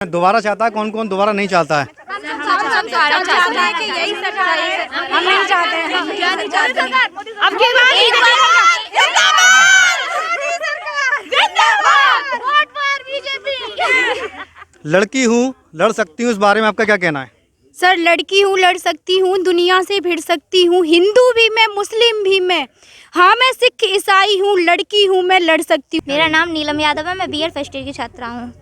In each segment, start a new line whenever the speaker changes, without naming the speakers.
दोबारा चाहता है, कौन कौन दोबारा नहीं चाहता है?
हम चाहते हैं कि यही सरकार है। हम नहीं चाहते हैं, हम क्या नहीं चाहते हैं। अब की बार जिंदाबाद, वोट फॉर बीजेपी।
लड़की हूँ, लड़ सकती हूँ, इस बारे में आपका क्या कहना है?
सर लड़की हूँ, लड़ सकती हूँ, दुनिया से भिड़ सकती हूँ, हिंदू भी मैं, मुस्लिम भी मैं, हाँ मैं सिख ईसाई हूँ, लड़की हूँ, मैं लड़ सकती हूँ।
मेरा नाम नीलम यादव है, मैं बीएड फर्स्ट ईयर की छात्रा हूँ।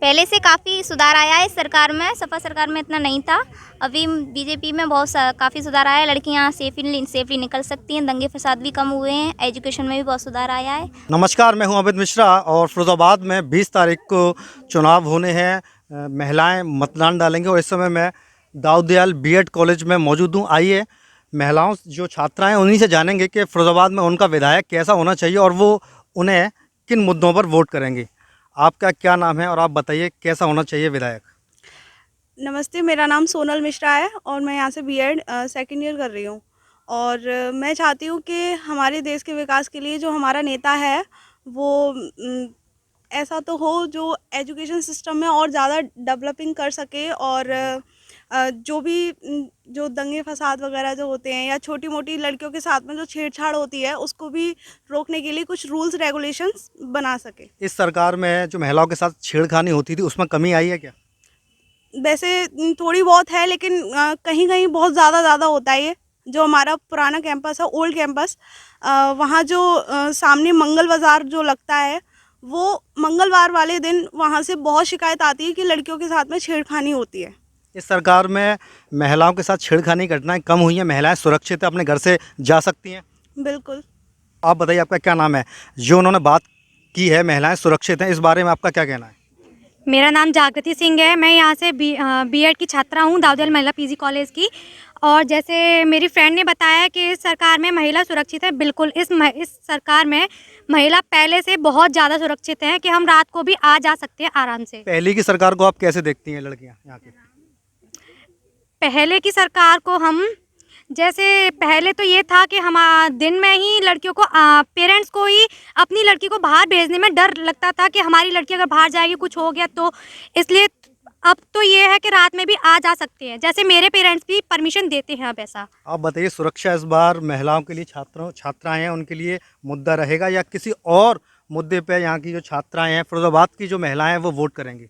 पहले से काफ़ी सुधार आया है इस सरकार में, सपा सरकार में इतना नहीं था। अभी बीजेपी में बहुत काफ़ी सुधार आया है, लड़कियाँ सेफली निकल सकती हैं, दंगे फसाद भी कम हुए हैं, एजुकेशन में भी बहुत सुधार आया है।
नमस्कार, मैं हूं अमित मिश्रा और फिरोजाबाद में 20 तारीख को चुनाव होने हैं। महिलाएं मतदान डालेंगे और इस समय मैं दाऊदयाल बीएड कॉलेज में मौजूद हूं। आइए महिलाओं जो छात्राएं उन्हीं से जानेंगे कि फिरोजाबाद में उनका विधायक कैसा होना चाहिए और वो उन्हें किन मुद्दों पर वोट करेंगे। आपका क्या नाम है और आप बताइए कैसा होना चाहिए विधायक?
नमस्ते, मेरा नाम सोनल मिश्रा है और मैं यहाँ से बीएड सेकंड ईयर कर रही हूँ। और मैं चाहती हूँ कि हमारे देश के विकास के लिए जो हमारा नेता है वो ऐसा तो हो जो एजुकेशन सिस्टम में और ज़्यादा डेवलपिंग कर सके और जो दंगे फसाद वगैरह जो होते हैं या छोटी मोटी लड़कियों के साथ में जो छेड़छाड़ होती है उसको भी रोकने के लिए कुछ रूल्स रेगुलेशंस बना सके।
इस सरकार में जो महिलाओं के साथ छेड़खानी होती थी उसमें कमी आई है क्या?
वैसे थोड़ी बहुत है, लेकिन कहीं कहीं बहुत ज़्यादा होता है। ये जो हमारा पुराना कैंपस है, ओल्ड कैंपस, वहाँ जो सामने मंगल बाज़ार जो लगता है, वो मंगलवार वाले दिन वहाँ से बहुत शिकायत आती है कि लड़कियों के साथ में छेड़खानी होती है।
इस सरकार में महिलाओं के साथ छेड़खानी घटनाएं कम हुई हैं, महिलाएं सुरक्षित अपने घर से जा सकती हैं।
बिल्कुल।
आप बताइए आपका क्या नाम है? जो उन्होंने बात की है महिलाएं सुरक्षित हैं, इस बारे में आपका क्या कहना है?
मेरा नाम जागृति सिंह है, मैं यहाँ से बीएड की छात्रा हूँ, दाऊदयाल महिला पीजी कॉलेज की। और जैसे मेरी फ्रेंड ने बताया कि इस सरकार में महिला सुरक्षित है, बिल्कुल इस सरकार में महिला पहले से बहुत ज़्यादा सुरक्षित है कि हम रात को भी आ जा सकते हैं आराम से।
पहले की सरकार को आप कैसे देखती हैं लड़कियां यहाँ की?
पहले की सरकार को हम जैसे पहले तो ये था कि हम दिन में ही लड़कियों को पेरेंट्स को ही अपनी लड़की को बाहर भेजने में डर लगता था कि हमारी लड़की अगर बाहर जाएगी कुछ हो गया तो, इसलिए अब तो ये है कि रात में भी आ जा सकते हैं, जैसे मेरे पेरेंट्स भी परमिशन देते हैं अब ऐसा।
आप बताइए सुरक्षा इस बार महिलाओं के लिए छात्राएं हैं उनके लिए मुद्दा रहेगा या किसी और मुद्दे पे यहाँ की जो छात्राएं हैं फिरोजाबाद की जो महिलाएं हैं वो वोट करेंगी?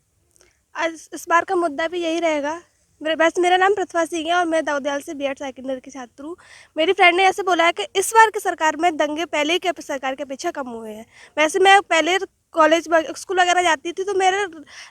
आज इस बार का मुद्दा भी यही रहेगा। मेरा नाम प्रतिभा सिंह है और मैं दाऊदयाल से बीएड सेकंड ईयर की छात्र हूँ। मेरी फ्रेंड ने ऐसे बोला है कि इस बार की सरकार में दंगे पहले की सरकार के पीछे कम हुए हैं। वैसे मैं पहले कॉलेज स्कूल वगैरह जाती थी तो मेरे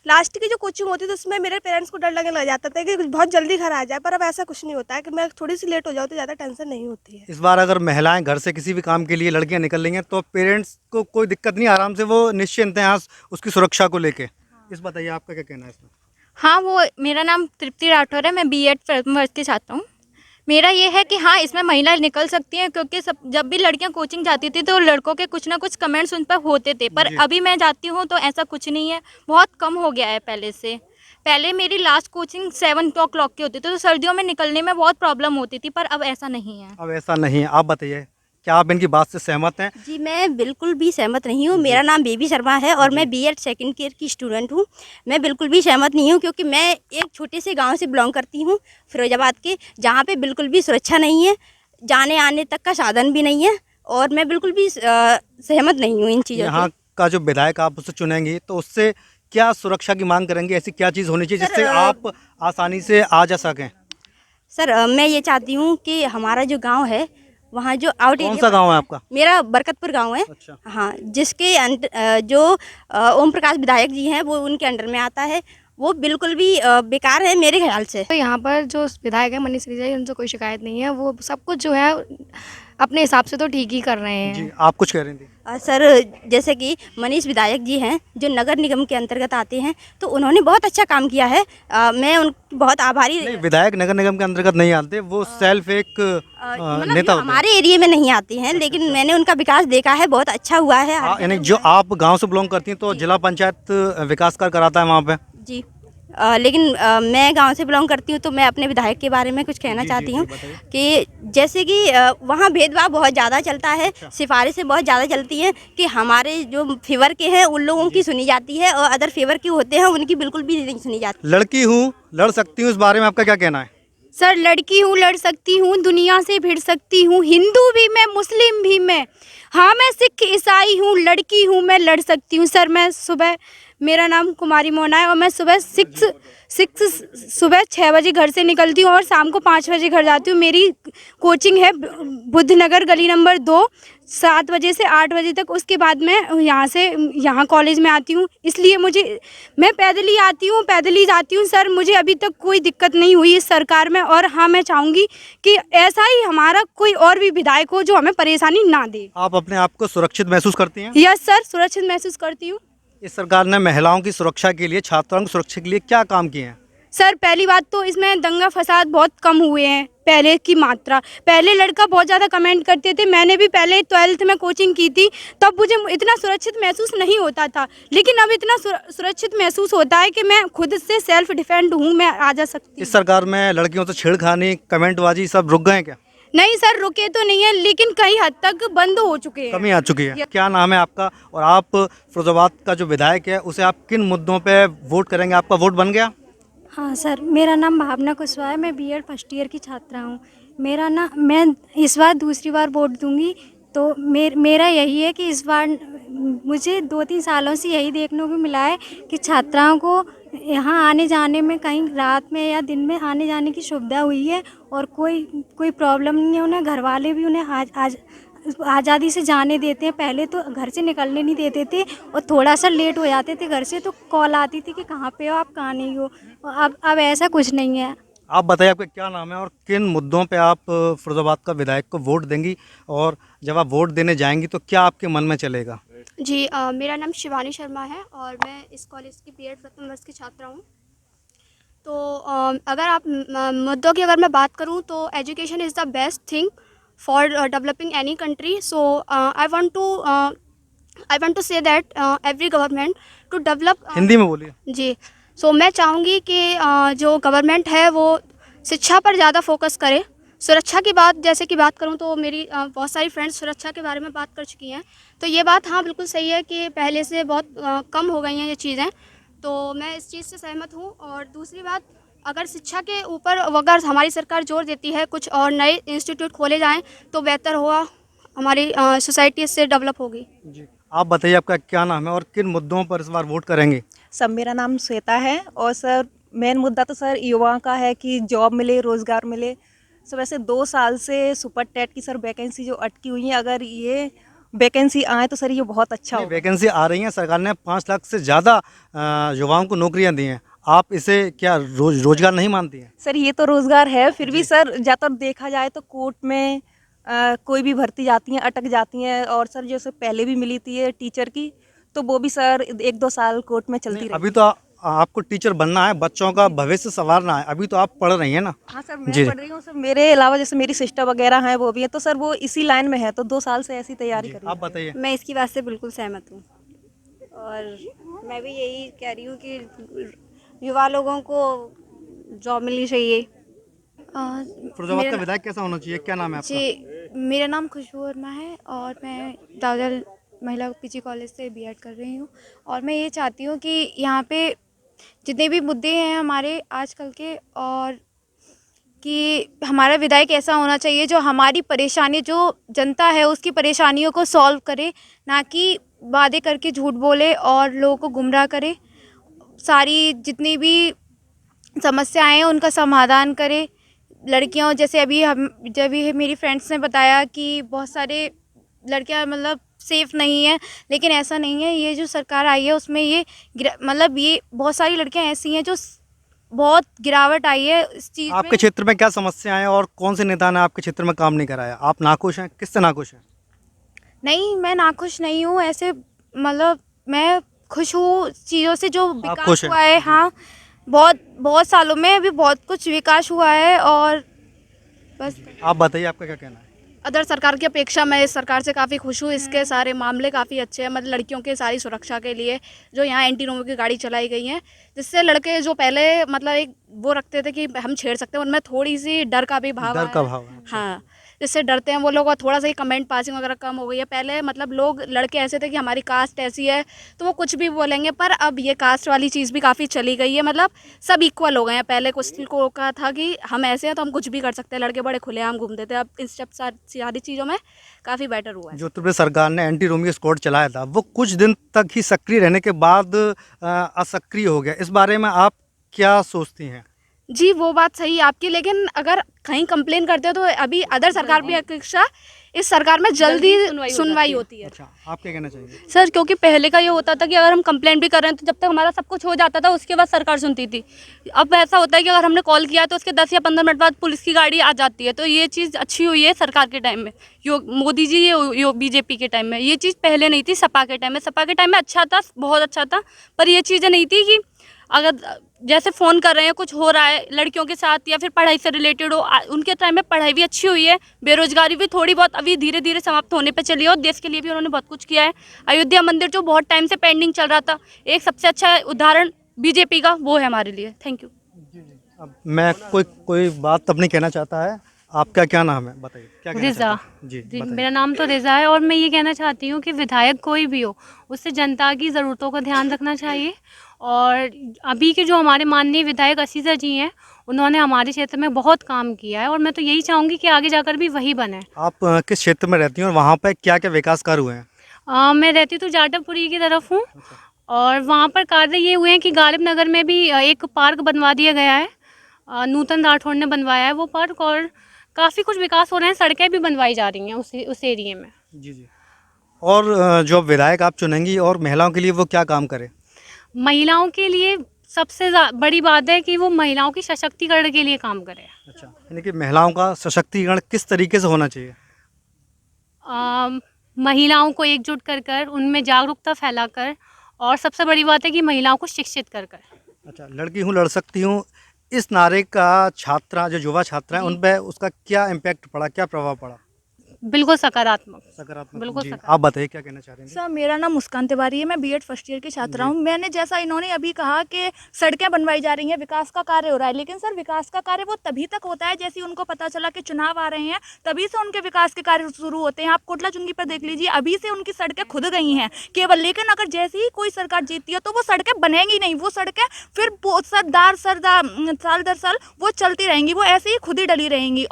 लास्ट की जो कोचिंग होती थी उसमें मेरे पेरेंट्स को डर लगने लग जाता था कि बहुत जल्दी घर आ जाए, पर अब ऐसा कुछ नहीं होता है कि मैं थोड़ी सी लेट हो जाऊँ तो ज़्यादा टेंशन नहीं होती है।
इस बार अगर महिलाएं घर से किसी भी काम के लिए लड़कियां निकल रही हैं तो पेरेंट्स को कोई दिक्कत नहीं, आराम से वो निश्चिंत हैं उसकी सुरक्षा को लेके। इस बताइए आपका क्या कहना है इसमें?
हाँ, वो मेरा नाम तृप्ति राठौर है, मैं बीएड फर्स्ट वर्ष की छात्र हूँ। मेरा ये है कि हाँ इसमें महिलाएं निकल सकती हैं, क्योंकि जब भी लड़कियां कोचिंग जाती थी तो लड़कों के कुछ ना कुछ कमेंट्स उन पर होते थे, पर अभी मैं जाती हूँ तो ऐसा कुछ नहीं है, बहुत कम हो गया है पहले से। पहले मेरी लास्ट कोचिंग 7 o'clock की होती थी तो सर्दियों में निकलने में बहुत प्रॉब्लम होती थी, पर अब ऐसा नहीं है।
अब ऐसा नहीं है। आप बताइए क्या आप इनकी बात से सहमत हैं?
जी मैं बिल्कुल भी सहमत नहीं हूँ। मेरा नाम बेबी शर्मा है और मैं बीएड सेकंड ईयर की स्टूडेंट हूँ। मैं बिल्कुल भी सहमत नहीं हूँ क्योंकि मैं एक छोटे से गांव से बिलोंग करती हूँ, फिरोजाबाद के, जहाँ पे बिल्कुल भी सुरक्षा नहीं है, जाने आने तक का साधन भी नहीं है और मैं बिल्कुल भी सहमत नहीं हूँ इन चीज़ों से।
यहाँ का जो विधायक आप उससे चुनेंगे तो उससे क्या सुरक्षा की मांग करेंगे? ऐसी क्या चीज़ होनी चाहिए जिससे आप आसानी से आ जा सकें?
सर मैं ये चाहती हूँ कि हमारा जो गाँव है वहाँ जो आउट
कौन सा गांव है आपका?
मेरा बरकतपुर गांव है।
अच्छा।
हाँ, जिसके जो ओम प्रकाश विधायक जी हैं वो उनके अंडर में आता है, वो बिल्कुल भी बेकार है मेरे ख्याल से।
तो यहाँ पर जो विधायक है मनीष सिसोदिया, उनसे कोई शिकायत नहीं है, वो सब कुछ जो है अपने हिसाब से तो ठीक ही कर रहे हैं।
जी आप कुछ कह रही थी?
सर जैसे कि मनीष विधायक जी हैं जो नगर निगम के अंतर्गत आते हैं तो उन्होंने बहुत अच्छा काम किया है। मैं उनकी बहुत आभारी।
नहीं, विधायक नगर निगम के अंतर्गत नहीं आते, वो सेल्फ एक नेता होते
हमारे एरिया में नहीं आते हैं, लेकिन मैंने उनका विकास देखा है, बहुत अच्छा हुआ है।
यानी जो आप गांव से बिलोंग करती हैं तो जिला पंचायत विकास कार्य कराता है वहाँ पे?
जी लेकिन मैं गांव से बिलोंग करती हूँ, तो मैं अपने विधायक के बारे में कुछ कहना चाहती हूँ कि जैसे कि वहाँ भेदभाव बहुत ज़्यादा चलता है, सिफारिशें बहुत ज़्यादा चलती हैं कि हमारे जो फेवर के हैं उन लोगों की सुनी जाती है और अदर फेवर के होते हैं उनकी बिल्कुल भी नहीं सुनी जाती।
लड़की हूँ, लड़ सकती हूँ, इस बारे में आपका क्या कहना है?
सर लड़की हूँ, लड़ सकती हूँ, दुनिया से भिड़ सकती हूँ, हिंदू भी मैं, मुस्लिम भी मैं, हाँ मैं सिख ईसाई हूँ, लड़की हूँ, मैं लड़ सकती हूँ। सर मैं सुबह, मेरा नाम कुमारी मोना है और मैं सुबह सुबह 6 बजे घर से निकलती हूँ और शाम को 5 बजे घर जाती हूँ। मेरी कोचिंग है बुद्धनगर गली नंबर 2, 7 बजे से 8 बजे तक। उसके बाद मैं यहाँ कॉलेज में आती हूँ, इसलिए मैं पैदल ही आती हूँ, पैदल ही जाती हूँ। सर मुझे अभी तक कोई दिक्कत नहीं हुई इस सरकार में, और हाँ मैं चाहूँगी कि ऐसा ही हमारा कोई और भी विधायक हो जो हमें परेशानी ना दे।
आप अपने आप को सुरक्षित महसूस करती हैं?
यस सर, सुरक्षित महसूस करती हूँ।
इस सरकार ने महिलाओं की सुरक्षा के लिए, छात्राओं की सुरक्षा के लिए क्या काम किए हैं?
सर पहली बात तो इसमें दंगा फसाद बहुत कम हुए हैं पहले की मात्रा। पहले लड़का बहुत ज़्यादा कमेंट करते थे, मैंने भी पहले 12th में कोचिंग की थी, तब मुझे इतना सुरक्षित महसूस नहीं होता था, लेकिन अब इतना सुरक्षित महसूस होता है कि मैं खुद से सेल्फ डिफेंड हूँ, मैं आ जा सकती हूँ।
इस सरकार में लड़कियों से छेड़खानी, कमेंटबाजी सब रुक गए हैं क्या?
नहीं सर, रुके तो नहीं है, लेकिन कई हद तक बंद हो चुके हैं।
कमी आ चुकी है। क्या नाम है आपका, और आप फिरोजाबाद का जो विधायक है उसे आप किन मुद्दों पे वोट करेंगे? आपका वोट बन गया?
हाँ सर, मेरा नाम भावना कुशवाहा है, मैं बीएड फर्स्ट ईयर की छात्रा हूँ। मैं इस बार दूसरी बार वोट दूंगी, तो मेरा यही है कि इस बार मुझे 2-3 सालों से यही देखने को मिला है कि छात्राओं को यहाँ आने जाने में, कहीं रात में या दिन में आने जाने की सुविधा हुई है और कोई प्रॉब्लम नहीं है उन्हें। घर वाले भी उन्हें आज़ादी से जाने देते हैं। पहले तो घर से निकलने नहीं देते थे और थोड़ा सा लेट हो जाते थे घर से तो कॉल आती थी कि कहाँ पे हो आप, कहाँ नहीं हो। अब ऐसा कुछ नहीं है।
आप बताइए आपका क्या नाम है और किन मुद्दों पे आप फिरोजाबाद का विधायक को वोट देंगी, और जब आप वोट देने जाएंगी तो क्या आपके मन में चलेगा?
जी मेरा नाम शिवानी शर्मा है और मैं इस कॉलेज की बीएड प्रथम वर्ष की छात्रा हूँ। तो अगर आप मुद्दों की अगर मैं बात करूँ तो education is the best thing for developing any country. So I want to say that every government to develop.
Hindi में बोलिए।
जी, सो मैं चाहूँगी कि जो गवर्नमेंट है वो शिक्षा पर ज़्यादा फोकस करे। सुरक्षा की बात जैसे कि बात करूँ तो मेरी बहुत सारी फ्रेंड्स सुरक्षा के बारे में बात कर चुकी हैं, तो ये बात हाँ बिल्कुल सही है कि पहले से बहुत कम हो गई हैं ये चीज़ें, तो मैं इस चीज़ से सहमत हूँ। और दूसरी बात, अगर शिक्षा के ऊपर अगर हमारी सरकार जोर देती है, कुछ और नए इंस्टीट्यूट खोले जाएँ तो बेहतर होगा, हमारी सोसाइटी इससे डेवलप होगी।
जी, आप बताइए आपका क्या नाम है और किन मुद्दों पर इस बार वोट करेंगे?
सब, मेरा नाम श्वेता है और सर मेन मुद्दा तो सर युवाओं का है कि जॉब मिले, रोज़गार मिले। सर वैसे 2 साल से सुपर टेट की सर वैकेंसी जो अटकी हुई है, अगर ये वैकेंसी आए तो सर ये बहुत अच्छा हो।
वैकेंसी आ रही है, सरकार ने 5 लाख से ज़्यादा युवाओं को नौकरियां दी हैं, आप इसे क्या रोजगार नहीं मानती हैं?
सर ये तो रोज़गार है, फिर भी सर ज़्यादातर देखा जाए तो कोर्ट में कोई भी भर्ती जाती हैं, अटक जाती हैं। और सर जैसे पहले भी मिली थी टीचर की, तो वो भी सर 1-2 साल कोर्ट में चलती रही।
अभी तो आपको टीचर बनना है, बच्चों का भविष्य संवारना है, अभी तो आप पढ़ रही हैं ना?
हाँ सर, मैं पढ़ रही हूँ सर। मेरे अलावा जैसे मेरी सिस्टर वगैरह हैं वो भी हैं, तो सर वो इसी लाइन में है, तो 2 साल से ऐसी तैयारी कर रही हूँ।
आप बताइए।
मैं इसकी बात से बिल्कुल सहमत हूँ और मैं भी यही कह रही हूँ कि युवा लोगों को जॉब मिलनी चाहिए।
फिरोजाबाद का विधायक कैसा होना चाहिए? क्या नाम है आपका?
जी, मेरा नाम खुशबू वर्मा है और मैं दाऊदियाल महिला पीजी कॉलेज से बीएड कर रही हूँ। और मैं ये चाहती हूँ कि यहाँ पे जितने भी मुद्दे हैं हमारे आजकल के, और कि हमारा विधायक ऐसा होना चाहिए जो हमारी परेशानी, जो जनता है उसकी परेशानियों को सॉल्व करे, ना कि वादे करके झूठ बोले और लोगों को गुमराह करे। सारी जितनी भी समस्याएं हैं उनका समाधान करे। लड़कियों जैसे जब मेरी फ्रेंड्स ने बताया कि बहुत सारे लड़कियां मतलब सेफ़ नहीं है, लेकिन ऐसा नहीं है। ये जो सरकार आई है उसमें ये बहुत सारी लड़कियां ऐसी हैं जो बहुत गिरावट आई है इस चीज़ में।
आपके क्षेत्र में क्या समस्याएं हैं और कौन से नेता ने आपके क्षेत्र में काम नहीं कराया? आप नाखुश हैं? किससे नाखुश हैं?
नहीं, मैं नाखुश नहीं हूँ ऐसे, मतलब मैं खुश हूँ चीज़ों से जो विकास हुआ है। हाँ, बहुत सालों में अभी बहुत कुछ विकास हुआ है और बस।
आप बताइए आपका क्या कहना है?
अदर सरकार की अपेक्षा मैं इस सरकार से काफ़ी खुश हूँ। इसके सारे मामले काफ़ी अच्छे हैं, मतलब लड़कियों के सारी सुरक्षा के लिए जो यहाँ एंटी रोमियो की गाड़ी चलाई गई है, जिससे लड़के जो पहले मतलब एक वो रखते थे कि हम छेड़ सकते हैं, उनमें थोड़ी सी डर का भी भाव
डर का
आया है।
भाव है।
हाँ, जिससे डरते हैं वो लोग, और थोड़ा सा ही कमेंट पासिंग वगैरह कम हो गई है। पहले मतलब लोग लड़के ऐसे थे कि हमारी कास्ट ऐसी है तो वो कुछ भी बोलेंगे, पर अब ये कास्ट वाली चीज़ भी काफ़ी चली गई है, मतलब सब इक्वल हो गए हैं। पहले कुछ को का था कि हम ऐसे हैं तो हम कुछ भी कर सकते हैं, लड़के बड़े खुलेआम घूमते थे, अब इन सब सारी चीज़ों में काफ़ी बेटर हुआ है।
जो उत्तर प्रदेश सरकार ने एंटी रोमियो स्क्वाड चलाया था वो कुछ दिन तक ही सक्रिय रहने के बाद असक्रिय हो गया। इस बारे में आप क्या सोचती हैं?
जी, वो बात सही है आपकी, लेकिन अगर कहीं कंप्लेन करते हो तो अभी अदर सरकार की अपेक्षा इस सरकार में जल्दी सुनवाई होती है।
अच्छा, आप क्या कहना चाहेंगे?
सर, क्योंकि पहले का ये होता था कि अगर हम कंप्लेंट भी कर रहे हैं तो जब तक हमारा सब कुछ हो जाता था उसके बाद सरकार सुनती थी। अब ऐसा होता है कि अगर हमने कॉल किया तो उसके 10 या 15 मिनट बाद पुलिस की गाड़ी आ जाती है। तो ये चीज़ अच्छी हुई है सरकार के टाइम में, मोदी जी बीजेपी के टाइम में। ये चीज़ पहले नहीं थी, सपा के टाइम में। सपा के टाइम में अच्छा था, बहुत अच्छा था, पर ये चीज़ें नहीं थी कि अगर जैसे फ़ोन कर रहे हैं, कुछ हो रहा है लड़कियों के साथ या फिर पढ़ाई से रिलेटेड हो, उनके टाइम में पढ़ाई भी अच्छी हुई है, बेरोजगारी भी थोड़ी बहुत अभी धीरे धीरे समाप्त होने पे चली है, और देश के लिए भी उन्होंने बहुत कुछ किया है। अयोध्या मंदिर जो बहुत टाइम से पेंडिंग चल रहा था, एक सबसे अच्छा उदाहरण बीजेपी का वो है हमारे लिए। Thank you.
अब मैं कोई बात अपनी कहना चाहता है। आपका क्या नाम है, बताइए क्या कहना
रिज़ा।
चाहते हैं? जी,
जी,
बताइए।
मेरा नाम तो रिज़ा है, और मैं ये कहना चाहती हूँ कि विधायक कोई भी हो उससे जनता की ज़रूरतों का ध्यान रखना चाहिए। और अभी के जो हमारे माननीय विधायक असीसा जी हैं, उन्होंने हमारे क्षेत्र में बहुत काम किया है, और मैं तो यही चाहूँगी कि आगे जाकर भी वही बने।
आप किस क्षेत्र में रहती हैं और वहाँ पे क्या क्या विकास कार्य हुए हैं?
मैं रहती तो जाटवपुरी की तरफ हूँ, और वहाँ पर कार्य ये हुए हैं कि गालिब नगर में भी एक पार्क बनवा दिया गया है। नूतन राठौड़ ने बनवाया है वो पार्क, और काफ़ी कुछ विकास हो रहे हैं, सड़कें भी बनवाई जा रही हैं उस एरिए में।
जी जी। और जो विधायक आप चुनेंगी और महिलाओं के लिए वो क्या काम करे?
महिलाओं के लिए सबसे बड़ी बात है कि वो महिलाओं की सशक्तिकरण के लिए काम करे।
अच्छा, यानी कि महिलाओं का सशक्तिकरण किस तरीके से होना चाहिए?
महिलाओं को एकजुट कर कर, उनमें जागरूकता फैलाकर, और सबसे बड़ी बात है कि महिलाओं को शिक्षित कर कर।
अच्छा, लड़की हूँ लड़ सकती हूँ, इस नारे का छात्रा जो युवा छात्रा है उन पे उसका क्या इम्पैक्ट पड़ा, क्या प्रभाव पड़ा?
बिल्कुल सकारात्मक।
सकारात्मक।
बिल्कुल
जी,
सकारात्मक।
आप बताइए क्या कहना चाह रहे हैं?
सर, मेरा नाम मुस्कान तिवारी है, मैं बीएड फर्स्ट ईयर की छात्रा हूँ। मैंने जैसा इन्होंने अभी कहा कि सड़कें बनवाई जा रही हैं, विकास का कार्य हो रहा है, लेकिन सर विकास का कार्य वो तभी तक होता है जैसे उनको पता चला कि चुनाव आ रहे हैं, तभी से उनके विकास के कार्य शुरू होते हैं। आप कोटला चुंगी पर देख लीजिए, अभी से उनकी सड़कें खुद गई हैं केवल, लेकिन अगर जैसे ही कोई सरकार जीतती है तो वो सड़कें बनेंगी नहीं, वो सड़कें फिर साल दर साल वो चलती रहेंगी, वो ऐसे ही खुद ही डली रहेंगी।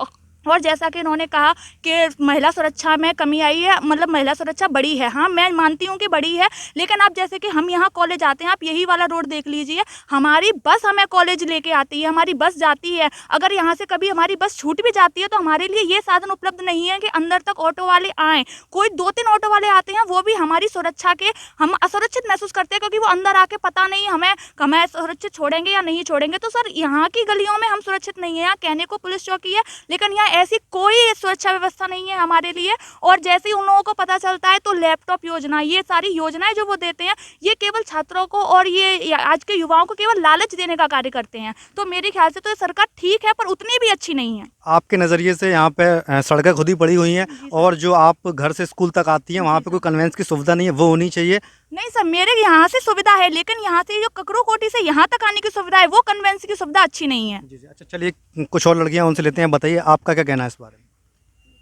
और जैसा कि इन्होंने कहा कि महिला सुरक्षा में कमी आई है, मतलब महिला सुरक्षा बड़ी है, हाँ मैं मानती हूँ कि बड़ी है, लेकिन आप जैसे कि हम यहाँ कॉलेज आते हैं, आप यही वाला रोड देख लीजिए, हमारी बस हमें कॉलेज लेके आती है, हमारी बस जाती है, अगर यहाँ से कभी हमारी बस छूट भी जाती है तो हमारे लिए ये साधन उपलब्ध नहीं है कि अंदर तक ऑटो वाले आएँ। कोई 2-3 ऑटो वाले आते हैं, वो भी हमारी सुरक्षा के हम असुरक्षित महसूस करते हैं, क्योंकि वो अंदर आके पता नहीं हमें सुरक्षित छोड़ेंगे या नहीं छोड़ेंगे। तो सर यहाँ की गलियों में हम सुरक्षित नहीं है, यहाँ कहने को पुलिस चौकी है, लेकिन यहाँ ऐसी कोई सुरक्षा व्यवस्था नहीं है हमारे लिए। और जैसे ही उन लोगों को पता चलता है तो लैपटॉप योजना, ये सारी योजनाएं जो वो देते हैं, ये केवल छात्रों को और ये आज के युवाओं को केवल लालच देने का कार्य करते हैं। तो मेरे ख्याल से तो ये सरकार ठीक है, पर उतनी भी अच्छी नहीं है।
आपके नज़रिए से यहाँ पे सड़कें खुद ही पड़ी हुई हैं, और जो आप घर से स्कूल तक आती हैं वहाँ पे कोई कन्वेंस की सुविधा नहीं है, वो होनी चाहिए।
नहीं सर, मेरे यहाँ से सुविधा है, लेकिन यहाँ से जो ककरू कोटी से यहाँ तक आने की सुविधा है, वो कन्वेंस की सुविधा अच्छी नहीं है।
जी जी। अच्छा, चलिए कुछ और लड़कियाँ उनसे लेते हैं, बताइए आपका क्या कहना है इस बारे में?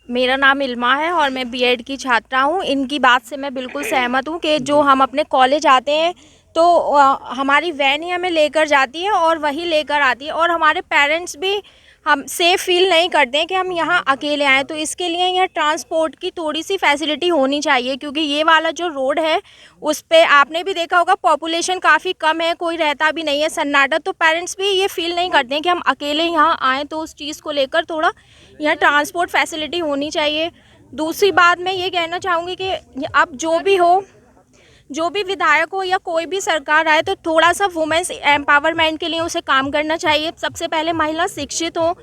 मेरा नाम इल्मा है और मैं बीएड की छात्रा हूँ। इनकी बात से मैं बिल्कुल सहमत हूँ कि जो हम अपने कॉलेज आते हैं तो हमारी वैन ही हमें लेकर जाती है और वही लेकर आती है, और हमारे पेरेंट्स भी हम सेफ़ फील नहीं करते हैं कि हम यहाँ अकेले आएँ। तो इसके लिए यहाँ ट्रांसपोर्ट की थोड़ी सी फैसिलिटी होनी चाहिए, क्योंकि ये वाला जो रोड है उस पे आपने भी देखा होगा पॉपुलेशन काफ़ी कम है, कोई रहता भी नहीं है, सन्नाटा। तो पेरेंट्स भी ये फील नहीं करते हैं कि हम अकेले यहाँ आएँ, तो उस चीज़ को लेकर थोड़ा यहाँ ट्रांसपोर्ट फैसिलिटी होनी चाहिए। दूसरी बात मैं ये कहना चाहूँगी कि अब जो भी विधायक हो या कोई भी सरकार आए तो थोड़ा सा वुमेंस एम्पावरमेंट के लिए उसे काम करना चाहिए। सबसे पहले महिला शिक्षित हो।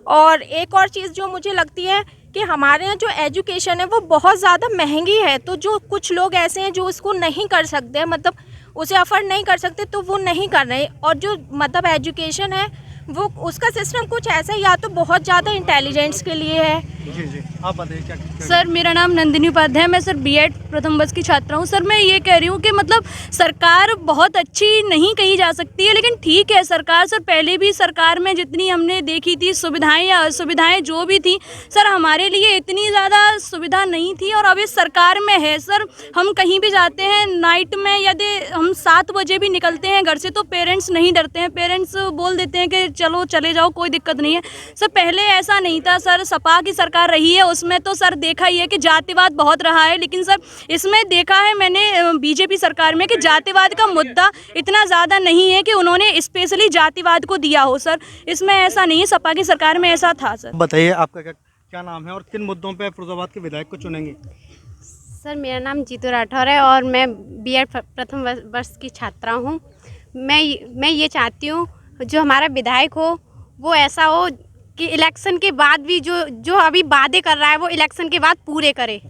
और एक और चीज़ जो मुझे लगती है कि हमारे यहाँ जो एजुकेशन है वो बहुत ज़्यादा महंगी है, तो जो कुछ लोग ऐसे हैं जो उसको नहीं कर सकते, मतलब उसे अफोर्ड नहीं कर सकते, तो वो नहीं कर रहे। और जो मतलब एजुकेशन है वो उसका सिस्टम कुछ ऐसा, या तो बहुत ज़्यादा इंटेलिजेंस के लिए है
जी जी, आप बताइए क्या
सर मेरा नाम नंदिनी उपाध्याय है, मैं सर बीएड प्रथम वर्ष की छात्रा हूँ। सर मैं ये कह रही हूँ कि मतलब सरकार बहुत अच्छी नहीं कही जा सकती है, लेकिन ठीक है सरकार। सर पहले भी सरकार में जितनी हमने देखी थी सुविधाएं या असुविधाएं जो भी थी, सर हमारे लिए इतनी ज़्यादा सुविधा नहीं थी। और अब इस सरकार में है सर, हम कहीं भी जाते हैं नाइट में, यदि हम 7 बजे भी निकलते हैं घर से तो पेरेंट्स नहीं डरते हैं, पेरेंट्स बोल देते हैं कि चलो चले जाओ कोई दिक्कत नहीं है। सर पहले ऐसा नहीं था सर, सपा की सरकार रही है उसमें तो सर देखा ही है कि जातिवाद बहुत रहा है, लेकिन सर इसमें देखा है मैंने बीजेपी सरकार में कि जातिवाद का मुद्दा इतना ज़्यादा नहीं है कि उन्होंने स्पेशली जातिवाद को दिया हो। सर इसमें ऐसा नहीं है, सपा की सरकार में ऐसा था। सर
बताइए आपका क्या नाम है और किन मुद्दों पे फिरोजाबाद के विधायक को चुनेंगे?
सर मेरा नाम जीतू राठौर है और मैं बीएड प्रथम वर्ष की छात्रा हूँ। मैं ये चाहती हूँ जो हमारा विधायक हो वो ऐसा हो कि इलेक्शन के बाद भी जो अभी वादे कर रहा है वो इलेक्शन के बाद पूरे करे।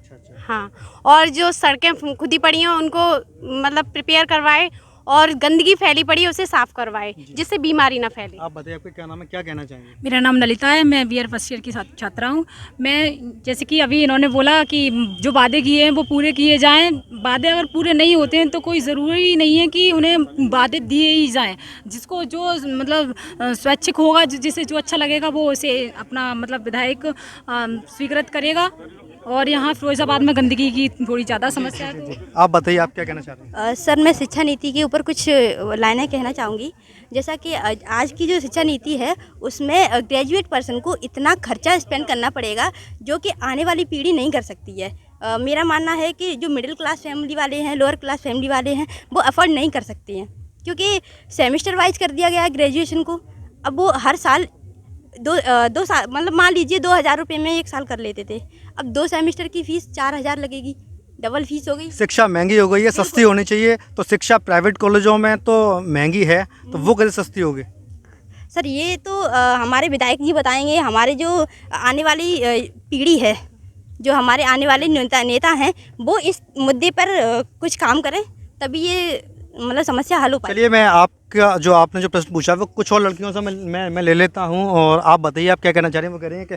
हाँ, और जो सड़कें खुदी पड़ी हैं उनको मतलब प्रिपेयर करवाए और गंदगी फैली पड़ी है उसे साफ़ करवाए जिससे बीमारी ना फैले।
आप बताइए आपका क्या नाम है, क्या कहना चाहेंगे?
मेरा नाम ललिता है, मैं बीएड फर्स्ट ईयर की छात्रा हूँ। मैं जैसे कि अभी इन्होंने बोला कि जो वादे किए हैं वो पूरे किए जाएं। वादे अगर पूरे नहीं होते हैं तो कोई ज़रूरी नहीं है कि उन्हें वादे दिए ही जाएं। जिसको जो मतलब स्वैच्छिक होगा, जिसे जो अच्छा लगेगा वो उसे अपना मतलब विधायक स्वीकृत करेगा। और यहाँ फिरोजाबाद में गंदगी की थोड़ी ज़्यादा समस्या है।
आप बताइए आप क्या कहना चाहते हैं?
सर मैं शिक्षा नीति के ऊपर कुछ लाइनें कहना चाहूँगी। जैसा कि आज की जो शिक्षा नीति है उसमें ग्रेजुएट पर्सन को इतना खर्चा स्पेंड करना पड़ेगा जो कि आने वाली पीढ़ी नहीं कर सकती है। मेरा मानना है कि जो मिडिल क्लास फैमिली वाले हैं, लोअर क्लास फैमिली वाले हैं, वो अफोर्ड नहीं कर सकते हैं क्योंकि सेमेस्टर वाइज कर दिया गया है ग्रेजुएशन को। अब वो हर साल दो साल मतलब मान लीजिए 2000 रुपये में 1 साल कर लेते थे, अब 2 सेमेस्टर की फ़ीस 4000 लगेगी, डबल फीस हो गई।
शिक्षा महंगी हो गई है, सस्ती होनी चाहिए। तो शिक्षा प्राइवेट कॉलेजों में तो महंगी है, तो वो कैसे सस्ती होगी?
सर ये तो हमारे विधायक जी बताएंगे। हमारे जो आने वाली पीढ़ी है, जो हमारे आने वाले नेता हैं, वो इस मुद्दे पर कुछ काम करें तभी ये मतलब समस्या हल हो पाए।
चलिए मैं आपका जो आपने जो प्रश्न पूछा वो कुछ और लड़कियों से मैं ले लेता हूँ और आप बताइए आप क्या कहना चाह रही हैं। वो कह रही हैं कि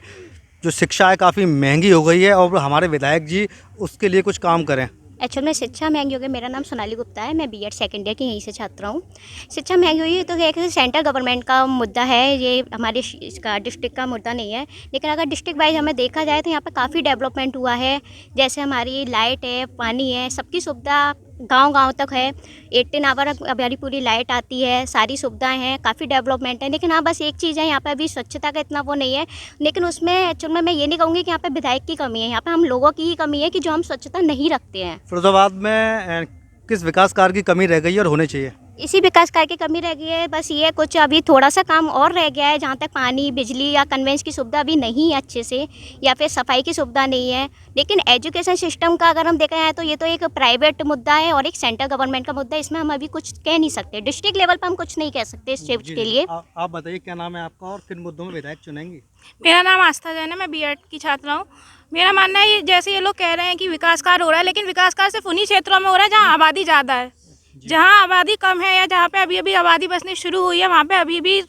जो शिक्षा है काफ़ी महंगी हो गई है और हमारे विधायक जी उसके लिए कुछ काम करें।
एक्चुअल में शिक्षा महंगी हो गई। मेरा नाम सोनाली गुप्ता है, मैं बीएड सेकेंड ईयर की यहीं से छात्रा हूँ। शिक्षा महंगी हुई है तो एक सेंट्रल गवर्नमेंट का मुद्दा है, ये हमारे इसका डिस्ट्रिक्ट का मुद्दा नहीं है। लेकिन अगर डिस्ट्रिक्ट वाइज हमें देखा जाए तो यहाँ पर काफ़ी डेवलपमेंट हुआ है। जैसे हमारी लाइट है, पानी है, सबकी सुविधा गांव-गांव तक है। 18 आवर हमारी पूरी लाइट आती है, सारी सुविधाएं हैं, काफ़ी डेवलपमेंट है। लेकिन हाँ बस एक चीज़ है, यहाँ पे अभी स्वच्छता का इतना वो नहीं है। लेकिन उसमें एक्चुअल में मैं ये नहीं कहूँगी कि यहाँ पे विधायक की कमी है, यहाँ पे हम लोगों की ही कमी है कि जो हम स्वच्छता नहीं रखते हैं।
फिरोजाबाद में किस विकास कार्य की कमी रह गई है और होने चाहिए?
इसी विकास कार्य की कमी रह गई है, बस ये कुछ अभी थोड़ा सा काम और रह गया है जहाँ तक पानी, बिजली या कन्वेंस की सुविधा अभी नहीं है अच्छे से, या फिर सफाई की सुविधा नहीं है। लेकिन एजुकेशन सिस्टम का अगर हम देखा जाए तो ये तो एक प्राइवेट मुद्दा है और एक सेंट्रल गवर्नमेंट का मुद्दा है। इसमें हम अभी कुछ कह नहीं सकते, डिस्ट्रिक्ट लेवल पर हम कुछ नहीं कह सकते इस चीज़ के लिए।
आप बताइए क्या नाम है आपका और किन मुद्दों में विधायक चुनेंगी?
मेरा नाम आस्था जैन है, मैं बीएड की छात्रा हूँ। मेरा मानना है ये जैसे ये लोग कह रहे हैं कि विकास कार्य हो रहा है, लेकिन विकास कार्य सिर्फ उन्हीं क्षेत्रों में हो रहा है जहाँ आबादी ज़्यादा है। जहाँ आबादी कम है या जहाँ पे अभी अभी आबादी बसनी शुरू हुई है वहाँ पे अभी भी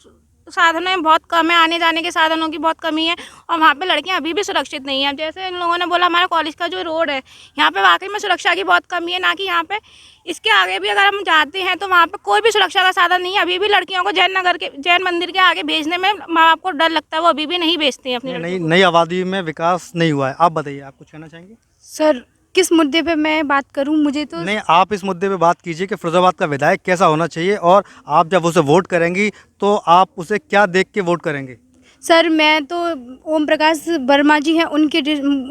साधनें बहुत कम है, आने जाने के साधनों की बहुत कमी है और वहाँ पे लड़कियाँ अभी भी सुरक्षित नहीं हैं। जैसे इन लोगों ने बोला हमारा कॉलेज का जो रोड है यहाँ पे वाकई में सुरक्षा की बहुत कमी है, ना कि यहाँ पे इसके आगे भी अगर हम जाते हैं तो वहाँ पे कोई भी सुरक्षा का साधन नहीं है। अभी भी लड़कियों को जैन मंदिर के आगे भेजने में माँ बाप को डर लगता है, वो अभी भी नहीं भेजते हैं अपनी
नई आबादी में विकास नहीं हुआ है। आप बताइए आप कुछ कहना चाहेंगे?
सर किस मुद्दे पे मैं बात करूं? मुझे तो
नहीं, आप इस मुद्दे पे बात कीजिए कि फिरोजाबाद का विधायक कैसा होना चाहिए और आप जब उसे वोट करेंगी तो आप उसे क्या देख के वोट करेंगे?
सर मैं तो ओम प्रकाश वर्मा जी हैं उनके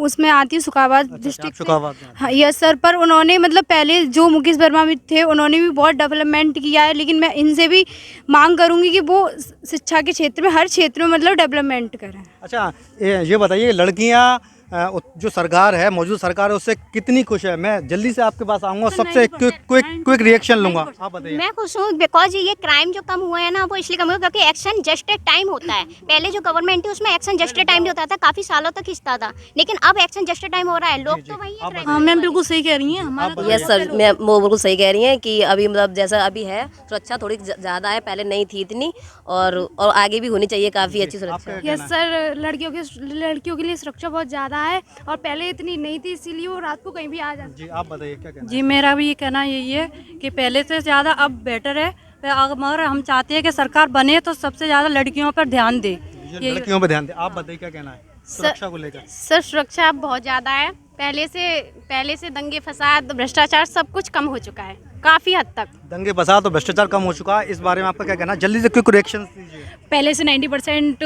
उसमें आती हूँ सुखाबाद डिस्ट्रिक्ट। हाँ यस सर, पर उन्होंने मतलब पहले जो मुकेश वर्मा भी थे उन्होंने भी बहुत डेवलपमेंट किया है, लेकिन मैं इनसे भी मांग करूँगी कि वो शिक्षा के क्षेत्र में हर क्षेत्र में मतलब डेवलपमेंट करें।
अच्छा ये बताइए लड़कियाँ जो सरकार है, मौजूदा सरकार है, उससे कितनी खुश है? मैं जल्दी से आपके पास आऊँगा, सबसे क्विक रिएक्शन लूँगा। आप बताइए।
मैं खुश हूँ बिकॉज ये क्राइम जो कम हुआ है ना, वो इसलिए कम हुआ क्योंकि एक्शन जस्ट ए टाइम होता है। पहले जो गवर्नमेंट थी उसमें एक्शन जस्ट ए टाइम नहीं होता था, काफ़ी सालों तक खिंचता था, लेकिन अब एक्शन जस्ट ए टाइम हो रहा है। लोग तो वही है।
हाँ मैम बिल्कुल सही कह रही हैं। हमारा
यस सर, मैं वो बिल्कुल सही कह रही हैं कि अभी मतलब जैसा अभी है सुरक्षा थोड़ी ज़्यादा है, पहले नहीं थी इतनी, और आगे भी होनी चाहिए काफ़ी अच्छी सुरक्षा।
यस सर, लड़कियों के लिए सुरक्षा बहुत ज़्यादा है और पहले इतनी नहीं थी, इसीलिए वो रात को कहीं भी आ जाती।
जी आप बताइए क्या कहना है?
जी मेरा भी ये कहना यही है कि पहले से ज़्यादा अब बेटर है, मगर हम चाहते हैं कि सरकार बने तो सबसे ज़्यादा लड़कियों पर ध्यान दे।
लड़कियों पर ध्यान दे। आप बताइए क्या कहना है सुरक्षा को लेकर?
सर सुरक्षा अब बहुत ज़्यादा है। पहले से दंगे फसाद भ्रष्टाचार सब कुछ कम हो चुका है काफ़ी हद तक।
दंगे फसाद तो भ्रष्टाचार कम हो चुका है, इस बारे में आपका क्या कहना है? जल्दी से क्विक रिएक्शन दीजिए।
पहले से 90%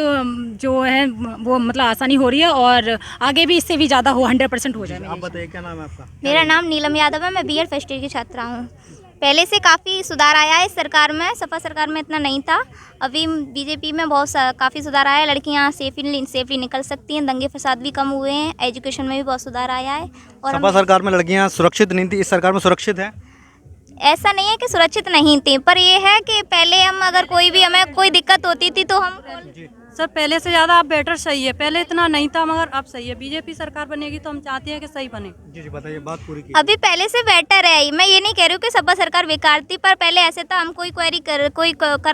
जो है वो मतलब आसानी हो रही है और आगे भी इससे भी ज़्यादा हो 100% हो जाए।
आप बताइए क्या नाम है आपका?
मेरा नाम नीलम यादव है, मैं बीएड फर्स्ट ईयर की छात्रा हूँ। पहले से काफ़ी सुधार आया है इस सरकार में, सपा सरकार में इतना नहीं था। अभी बीजेपी में काफ़ी सुधार आया है, लड़कियाँ सेफली निकल सकती हैं, दंगे फसाद भी कम हुए हैं, एजुकेशन में भी बहुत सुधार आया है। और
सपा सरकार में लड़कियां सुरक्षित नहीं थी, इस सरकार में सुरक्षित है?
ऐसा नहीं है कि सुरक्षित नहीं थी, पर ये है कि पहले हम अगर हमें कोई दिक्कत होती थी तो हम
सर पहले से ज़्यादा अब बेटर सही है, पहले इतना नहीं था मगर अब सही है। बीजेपी सरकार बनेगी तो हम चाहते हैं कि सही बने।
जी बताइए, बात पूरी की।
अभी पहले से बेटर है। मैं ये नहीं कह रही हूँ कि सपा सरकार बेकार थी, पर पहले ऐसे था हम कोई क्वेरी कर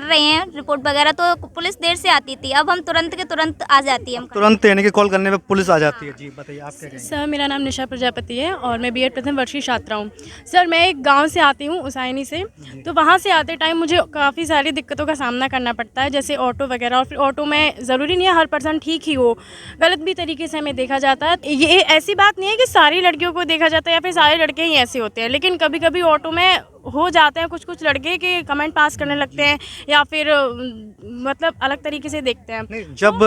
रहे हैं रिपोर्ट वगैरह तो पुलिस देर से आती थी, अब हम तुरंत के तुरंत आ जाती है।
तुरंत यानी कि कॉल करने पे पुलिस आ जाती है। जी बताइए आप क्या कहेंगे?
सर मेरा नाम निशा प्रजापति है और मैं बीएड प्रथम वर्ष की छात्रा हूँ। सर मैं एक गांव से आती हूँ, उसाइनी से, तो वहाँ से आते टाइम मुझे काफ़ी सारी दिक्कतों का सामना करना पड़ता है, जैसे ऑटो वगैरह। और फिर ऑटो में ज़रूरी नहीं है हर पर्सन ठीक ही हो, गलत भी तरीके से हमें देखा जाता है। ये ऐसी बात नहीं है कि सारी लड़कियों को देखा जाता है या फिर सारे लड़के ही ऐसे होते हैं, लेकिन कभी कभी ऑटो में हो जाते हैं कुछ लड़के के कमेंट पास करने लगते हैं या फिर मतलब अलग तरीके से देखते हैं।
नहीं,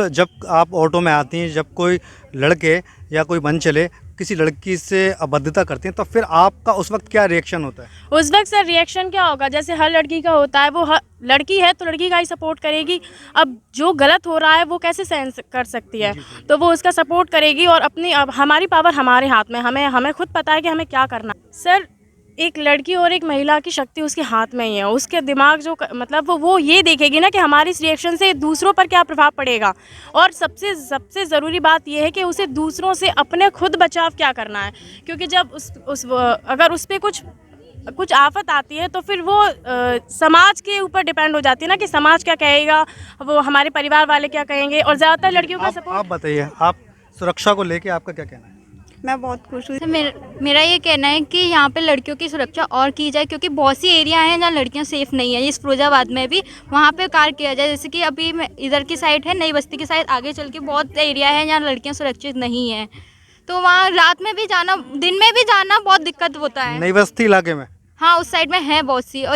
जब आप ऑटो में आती हैं, जब कोई लड़के या कोई मन चले किसी लड़की से अभद्रता करती हैं, तो फिर आपका उस वक्त क्या रिएक्शन होता है?
उस वक्त सर रिएक्शन क्या होगा, जैसे हर लड़की का होता है, वो लड़की है तो लड़की का ही सपोर्ट करेगी। अब जो गलत हो रहा है वो कैसे सहन कर सकती है, तो वो उसका सपोर्ट करेगी। और अब हमारी पावर हमारे हाथ में, हमें खुद पता है कि हमें क्या करना है। सर एक लड़की और एक महिला की शक्ति उसके हाथ में ही है, उसके दिमाग जो मतलब वो ये देखेगी ना कि हमारी इस रिएक्शन से दूसरों पर क्या प्रभाव पड़ेगा। और सबसे ज़रूरी बात यह है कि उसे दूसरों से अपने खुद बचाव क्या करना है, क्योंकि जब अगर उस पर कुछ आफत आती है तो फिर वो समाज के ऊपर डिपेंड हो जाती है ना कि समाज क्या कहेगा, वो हमारे परिवार वाले क्या कहेंगे। और ज़्यादातर लड़कियों का सपोर्ट।
आप बताइए, आप सुरक्षा को लेके आपका क्या कहना है?
मैं बहुत खुश हूँ। मेरा ये कहना है कि यहाँ पे लड़कियों की सुरक्षा और की जाए, क्योंकि बहुत सी एरिया हैं जहाँ लड़कियाँ सेफ़ नहीं है। इस फिरोजाबाद में भी वहाँ पे कार्य किया जाए, जैसे कि अभी इधर की साइड है, नई बस्ती की साइड, आगे चल के बहुत एरिया है जहाँ लड़कियाँ सुरक्षित नहीं हैं, तो वहाँ रात में भी जाना, दिन में भी जाना बहुत दिक्कत होता है।
नई बस्ती इलाके में?
हाँ उस साइड में है बहुत सी, और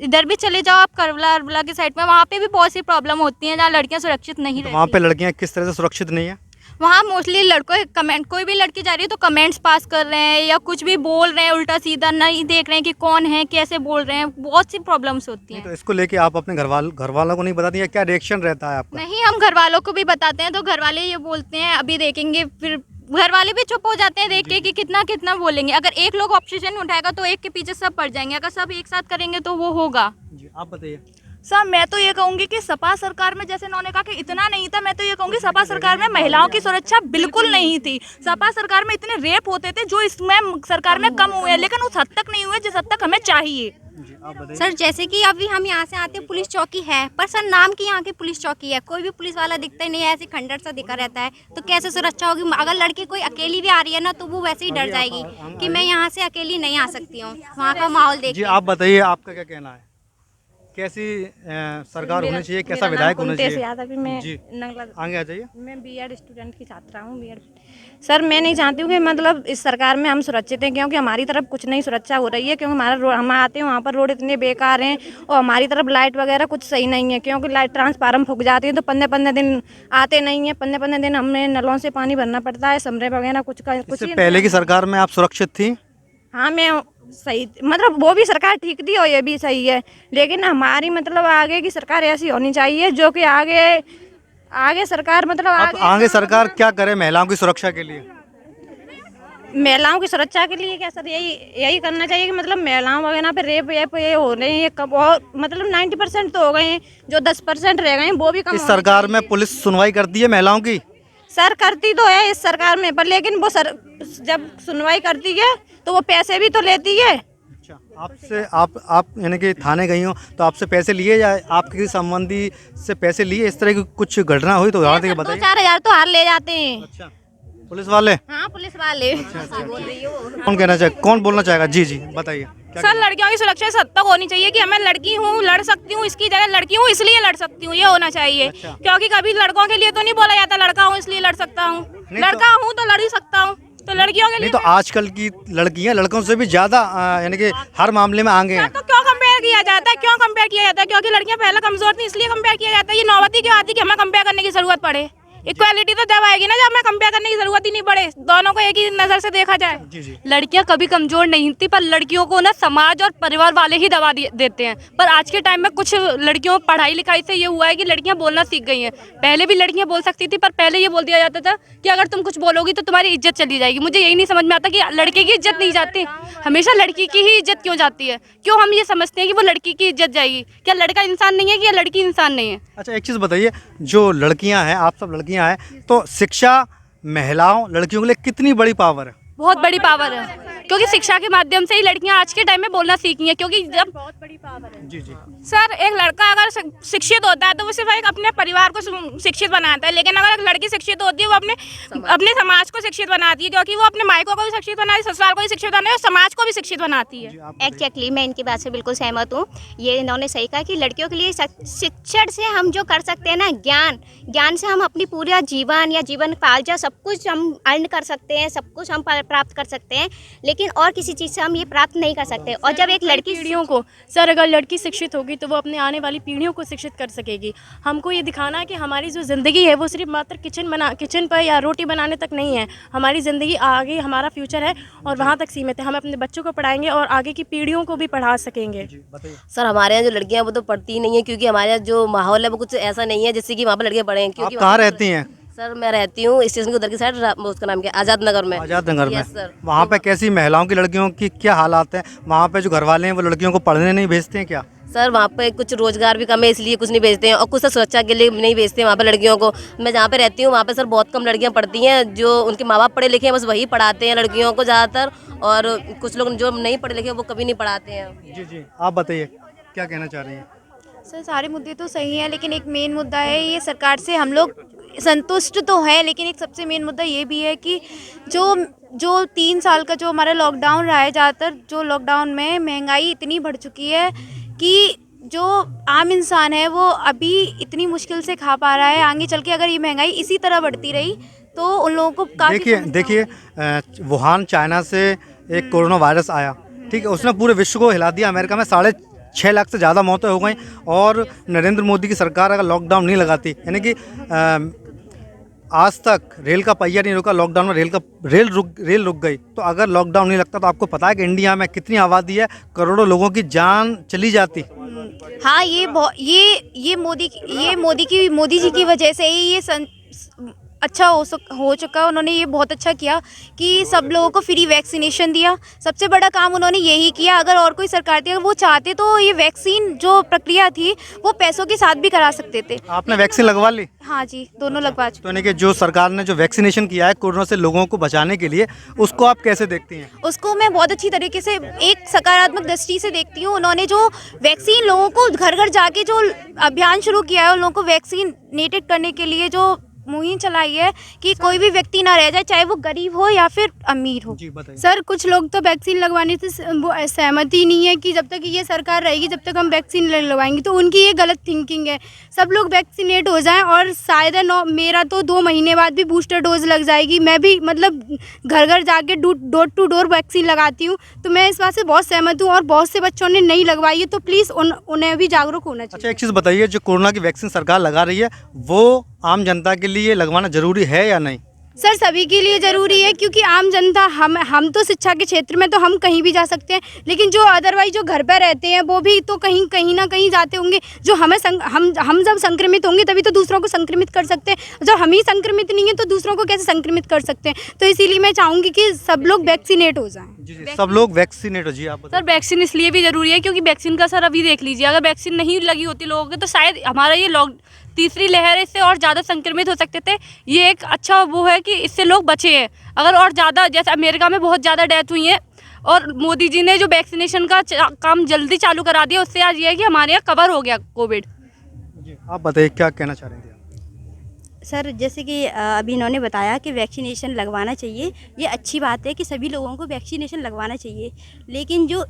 इधर भी चले जाओ आप करबला अरबला की साइड में, वहाँ पे भी बहुत सी प्रॉब्लम होती हैं जहाँ लड़कियाँ सुरक्षित नहीं रहती।
वहाँ पे लड़कियाँ किस तरह से सुरक्षित नहीं है?
वहाँ मोस्टली लड़कों कमेंट, कोई भी लड़की जा रही है तो कमेंट्स पास कर रहे हैं या कुछ भी बोल रहे हैं उल्टा सीधा, नहीं देख रहे हैं कि कौन है, कैसे बोल रहे हैं, बहुत सी प्रॉब्लम्स होती हैं।
तो इसको लेके आप अपने घर वालों को नहीं बताती हैं? क्या रिएक्शन रहता है आपका?
नहीं, हम घर वालों को भी बताते हैं तो घर वाले ये बोलते हैं अभी देखेंगे, फिर घर वाले भी चुप हो जाते हैं देख के कि कितना बोलेंगे। अगर एक लोग ऑप्शन उठाएगा तो एक के पीछे सब पड़ जाएंगे, अगर सब एक साथ करेंगे तो वो होगा।
जी आप बताइए।
सर मैं तो ये कहूँगी कि सपा सरकार में, जैसे उन्होंने कहा कि इतना नहीं था, मैं तो ये कहूँगी सपा सरकार में महिलाओं की सुरक्षा बिल्कुल नहीं थी। सपा सरकार में इतने रेप होते थे जो इसमें सरकार में कम हुए, लेकिन उस हद तक नहीं हुए जिस हद तक हमें चाहिए।
सर जैसे कि अभी हम यहाँ से आते हैं, पुलिस चौकी है, पर सर नाम की यहाँ की पुलिस चौकी है, कोई भी पुलिस वाला दिखता ही नहीं है, ऐसे खंडर सा दिखा रहता है, तो कैसे सुरक्षा होगी? अगर लड़की कोई अकेली भी आ रही है ना तो वो वैसे ही डर जाएगी कि मैं यहाँ से अकेली नहीं आ सकती हूँ, वहाँ का माहौल देख।
जी आप बताइए, आपका क्या कहना है? कैसी सरकार होनी चाहिए, कैसा विधायक होना चाहिए? जी आगे आ जाइए।
मैं बीएड स्टूडेंट की छात्रा हूँ, बीएड। सर मैं नहीं चाहती हूँ कि मतलब इस सरकार में हम सुरक्षित हैं, क्योंकि हमारी तरफ कुछ नहीं सुरक्षा हो रही है, क्योंकि हम आते हैं वहाँ पर रोड इतने बेकार हैं और हमारी तरफ लाइट वगैरह कुछ सही नहीं है, क्योंकि लाइट ट्रांसफार्मर फूक जाती है तो 15 दिन आते नहीं है, 15 दिन हमें नलों से पानी भरना पड़ता है, समरे वगैरह कुछ
पहले की सरकार में आप सुरक्षित थी?
हाँ मैं सही, मतलब वो भी सरकार ठीक थी और ये भी सही है, लेकिन हमारी मतलब आगे की सरकार ऐसी होनी चाहिए जो कि आगे सरकार मतलब
आगे सरकार क्या करे महिलाओं की सुरक्षा के लिए?
महिलाओं की सुरक्षा के लिए क्या सर यही करना चाहिए कि मतलब महिलाओं वगैरह पे रेप वेप ये हो रहे हैं कब, और मतलब 90% तो हो गए हैं, जो 10% रह गए हैं वो भी कम
इस सरकार में पुलिस सुनवाई करती है महिलाओं की?
सर करती तो है इस सरकार में, पर लेकिन वो सर जब सुनवाई करती है तो वो पैसे भी तो लेती है।
आपसे आप यानी कि थाने गई हो तो आपसे पैसे लिए या आपके किसी संबंधी से पैसे लिए? इस तरह की कुछ घटना हुई तो उदाहरण देके बताइए।
4,000 तो हार ले जाते हैं।
अच्छा, पुलिस वाले?
हाँ पुलिस वाले।
कौन कहना चाहे, कौन बोलना चाहेगा? जी जी बताइए।
सर लड़कियों की सुरक्षा इस हद तक होनी चाहिए कि मैं लड़की हूँ, लड़ सकती हूँ, इसकी जगह लड़की हूँ इसलिए लड़ सकती हूँ, ये होना चाहिए। क्योंकि कभी लड़कों के लिए तो नहीं बोला जाता लड़का हूँ इसलिए लड़ सकता हूँ, लड़का हूँ तो लड़ ही सकता हूँ, तो लड़कियों के लिए
नहीं तो आजकल की लड़कियां लड़कों से भी ज्यादा यानी कि हर मामले में आगे हैं।
तो क्यों कंपेयर किया जाता है, क्यों कंपेयर किया जाता है? क्योंकि लड़कियां पहले कमजोर थी इसलिए कंपेयर किया जाता है। ये नौबत ही क्यों आती कि हमें कंपेयर करने की जरूरत पड़े? इक्वालिटी तो जब आएगी ना जब हमें कंपेयर करने की जरूरत ही नहीं पड़े, दोनों को एक ही नजर से देखा जाए।
लड़कियां कभी कमजोर नहीं थी, पर लड़कियों को ना समाज और परिवार वाले ही दबा देते हैं। पर आज के टाइम में कुछ लड़कियों पढ़ाई लिखाई से ये हुआ है कि लड़कियां बोलना सीख गई हैं। पहले भी लड़कियां बोल सकती थी, पर पहले ये बोल दिया जाता था कि अगर तुम कुछ बोलोगी तो तुम्हारी इज्जत चली जाएगी। मुझे यही नहीं समझ में आता कि लड़के की इज्जत नहीं जाती, हमेशा लड़की की ही इज्जत क्यों जाती है? क्यों हम ये समझते हैं कि वो लड़की की इज्जत जाएगी? क्या लड़का इंसान नहीं है कि या लड़की इंसान नहीं है?
अच्छा एक चीज़ बताइए, जो लड़कियां हैं, आप सब लड़कियां हैं, तो शिक्षा महिलाओं लड़कियों के लिए कितनी बड़ी पावर है?
बहुत बड़ी पावर है, क्योंकि शिक्षा के माध्यम से ही लड़कियां आज के टाइम में बोलना सीखी हैं। क्योंकि जब बहुत बड़ी पावर है।
जी जी
सर एक लड़का अगर शिक्षित होता है तो वो सिर्फ एक अपने परिवार को शिक्षित बनाता है, लेकिन अगर एक लड़की शिक्षित होती है वो अपने समाज को शिक्षित बनाती है, क्योंकि वो अपने मायकों को भी शिक्षित बनाती है, ससुराल को भी शिक्षित बनाती है और समाज को भी शिक्षित बनाती है।
एक्जैक्टली मैं इनकी बात से बिल्कुल सहमत हूँ। ये इन्होंने सही कहा कि लड़कियों के लिए शिक्षण से हम जो कर सकते हैं ना, ज्ञान से हम अपनी पूरा जीवन या जीवन कालजा सब कुछ हम अर्न कर सकते हैं, सब कुछ हम प्राप्त कर सकते हैं, लेकिन और किसी चीज़ से हम ये प्राप्त नहीं कर सकते। और जब एक लड़की
पीढ़ियों को, सर अगर लड़की शिक्षित होगी तो वो अपने आने वाली पीढ़ियों को शिक्षित कर सकेगी। हमको ये दिखाना है कि हमारी जो ज़िंदगी है वो सिर्फ मात्र किचन पर या रोटी बनाने तक नहीं है। हमारी ज़िंदगी आगे, हमारा फ्यूचर है और वहाँ तक सीमित है। हम अपने बच्चों को पढ़ाएंगे और आगे की पीढ़ियों को भी पढ़ा सकेंगे।
सर हमारे यहाँ जो लड़कियाँ वो तो पढ़ती ही नहीं है, क्योंकि हमारे यहाँ जो माहौल है वो कुछ ऐसा नहीं है जिससे कि वहाँ पर लड़कियाँ पढ़ें। क्योंकि
कहाँ रहती हैं?
सर मैं रहती हूँ स्टेशन के उधर की साइड, उसका नाम क्या, आज़ाद नगर में।
आज़ाद नगर में।
सर
वहाँ पे कैसी महिलाओं की, लड़कियों की क्या हालात हैं? वहाँ पे जो घर वाले हैं वो लड़कियों को पढ़ने नहीं भेजते हैं क्या?
सर वहाँ पे कुछ रोजगार भी कम है इसलिए कुछ नहीं भेजते हैं, और कुछ सुरक्षा के लिए नहीं भेजते हैं वहाँ पे लड़कियों को। मैं जहाँ पे रहती हूँ वहाँ पे सर बहुत कम लड़कियाँ पढ़ती हैं, जो उनके माँ बाप पढ़े लिखे हैं बस वही पढ़ाते हैं लड़कियों को ज़्यादातर, और कुछ लोग जो नहीं पढ़े लिखे वो कभी नहीं पढ़ाते हैं।
जी जी आप बताइए क्या कहना चाह रही हैं?
सर सारे मुद्दे तो सही हैं, लेकिन एक मेन मुद्दा है, ये सरकार से हम लोग संतुष्ट तो है, लेकिन एक सबसे मेन मुद्दा ये भी है कि जो 3 साल का जो हमारा लॉकडाउन रहा है, ज़्यादातर जो लॉकडाउन में महंगाई इतनी बढ़ चुकी है कि जो आम इंसान है वो अभी इतनी मुश्किल से खा पा रहा है। आगे चल के अगर ये महंगाई इसी तरह बढ़ती रही तो उन लोगों को काफ़ी
देखिए वुहान चाइना से एक कोरोना वायरस आया, ठीक है, उसने पूरे विश्व को हिला दिया। अमेरिका में 6.5 लाख से ज़्यादा मौतें हो गई, और नरेंद्र मोदी की सरकार अगर लॉकडाउन नहीं लगाती, यानी कि आज तक रेल का पहिया नहीं रुका, लॉकडाउन में रेल रुक गई, तो अगर लॉकडाउन नहीं लगता तो आपको पता है कि इंडिया में कितनी आबादी है, करोड़ों लोगों की जान चली जाती।
हाँ ये मोदी जी की वजह से ही ये अच्छा हो चुका। उन्होंने ये बहुत अच्छा किया कि सब लोगों को फ्री वैक्सीनेशन दिया। सबसे बड़ा काम उन्होंने यही किया। अगर और कोई सरकार थी, अगर वो चाहते तो ये वैक्सीन जो प्रक्रिया थी वो पैसों के साथ भी करा सकते थे।
आपने वैक्सीन लगवा ली?
हाँ जी, दोनों लगवा चुके।
तो यानी कि जो सरकार ने जो वैक्सीनेशन किया है कोरोना से लोगों को बचाने के लिए, उसको आप कैसे देखती हैं?
उसको मैं बहुत अच्छी तरीके से एक सकारात्मक दृष्टि से देखती हूँ। उन्होंने जो वैक्सीन लोगों को घर घर जाके जो अभियान शुरू किया है, उन लोगों को वैक्सीनेटेड करने के लिए जो मुहिम चलाई है कि कोई भी व्यक्ति ना रह जाए, चाहे वो गरीब हो या फिर अमीर हो।
सर कुछ लोग तो वैक्सीन लगवाने से वो सहमत ही नहीं है कि जब तक ये सरकार रहेगी जब तक हम वैक्सीन लगवाएंगे, तो उनकी ये गलत थिंकिंग है। सब लोग वैक्सीनेट हो जाएं और शायद मेरा तो 2 महीने बाद भी बूस्टर डोज लग जाएगी। मैं भी मतलब घर घर जाके डोर टू डोर वैक्सीन लगाती हूँ, तो मैं इस बात से बहुत सहमत हूँ। और बहुत से बच्चों ने नहीं लगवाई है, तो प्लीज़ उन्हें भी जागरूक होना चाहिए।
अच्छा एक चीज़ बताइए, जो कोरोना की वैक्सीन सरकार लगा रही है वो आम जनता के लिए लगवाना जरूरी है या नहीं?
सर सभी के लिए ज़रूरी है, क्योंकि आम जनता हम तो शिक्षा के क्षेत्र में तो हम कहीं भी जा सकते हैं, लेकिन जो अदरवाइज जो घर पर रहते हैं वो भी तो कहीं ना कहीं जाते होंगे। जो हम जब संक्रमित होंगे तभी तो दूसरों को संक्रमित कर सकते हैं। जब हम ही संक्रमित नहीं है तो दूसरों को कैसे संक्रमित कर सकते हैं। तो इसीलिए मैं चाहूँगी कि सब लोग वैक्सीनेट हो जाएँ।
जी, सब लोग वैक्सीनेट हो। जी आप
सर वैक्सीन इसलिए भी ज़रूरी है क्योंकि वैक्सीन का सर अभी देख लीजिए, अगर वैक्सीन नहीं लगी होती लोगों को तो शायद हमारा ये तीसरी लहर है, इससे और ज़्यादा संक्रमित हो सकते थे। ये एक अच्छा वो है कि इससे लोग बचे हैं। अगर और ज़्यादा, जैसे अमेरिका में बहुत ज़्यादा डेथ हुई है और मोदी जी ने जो वैक्सीनेशन का काम जल्दी चालू करा दिया, उससे आज ये है कि हमारे यहाँ कवर हो गया कोविड।
जी आप बताइए क्या कहना चाह रहे हैं?
सर जैसे कि अभी इन्होंने बताया कि वैक्सीनेशन लगवाना चाहिए, ये अच्छी बात है कि सभी लोगों को वैक्सीनेशन लगवाना चाहिए, लेकिन जो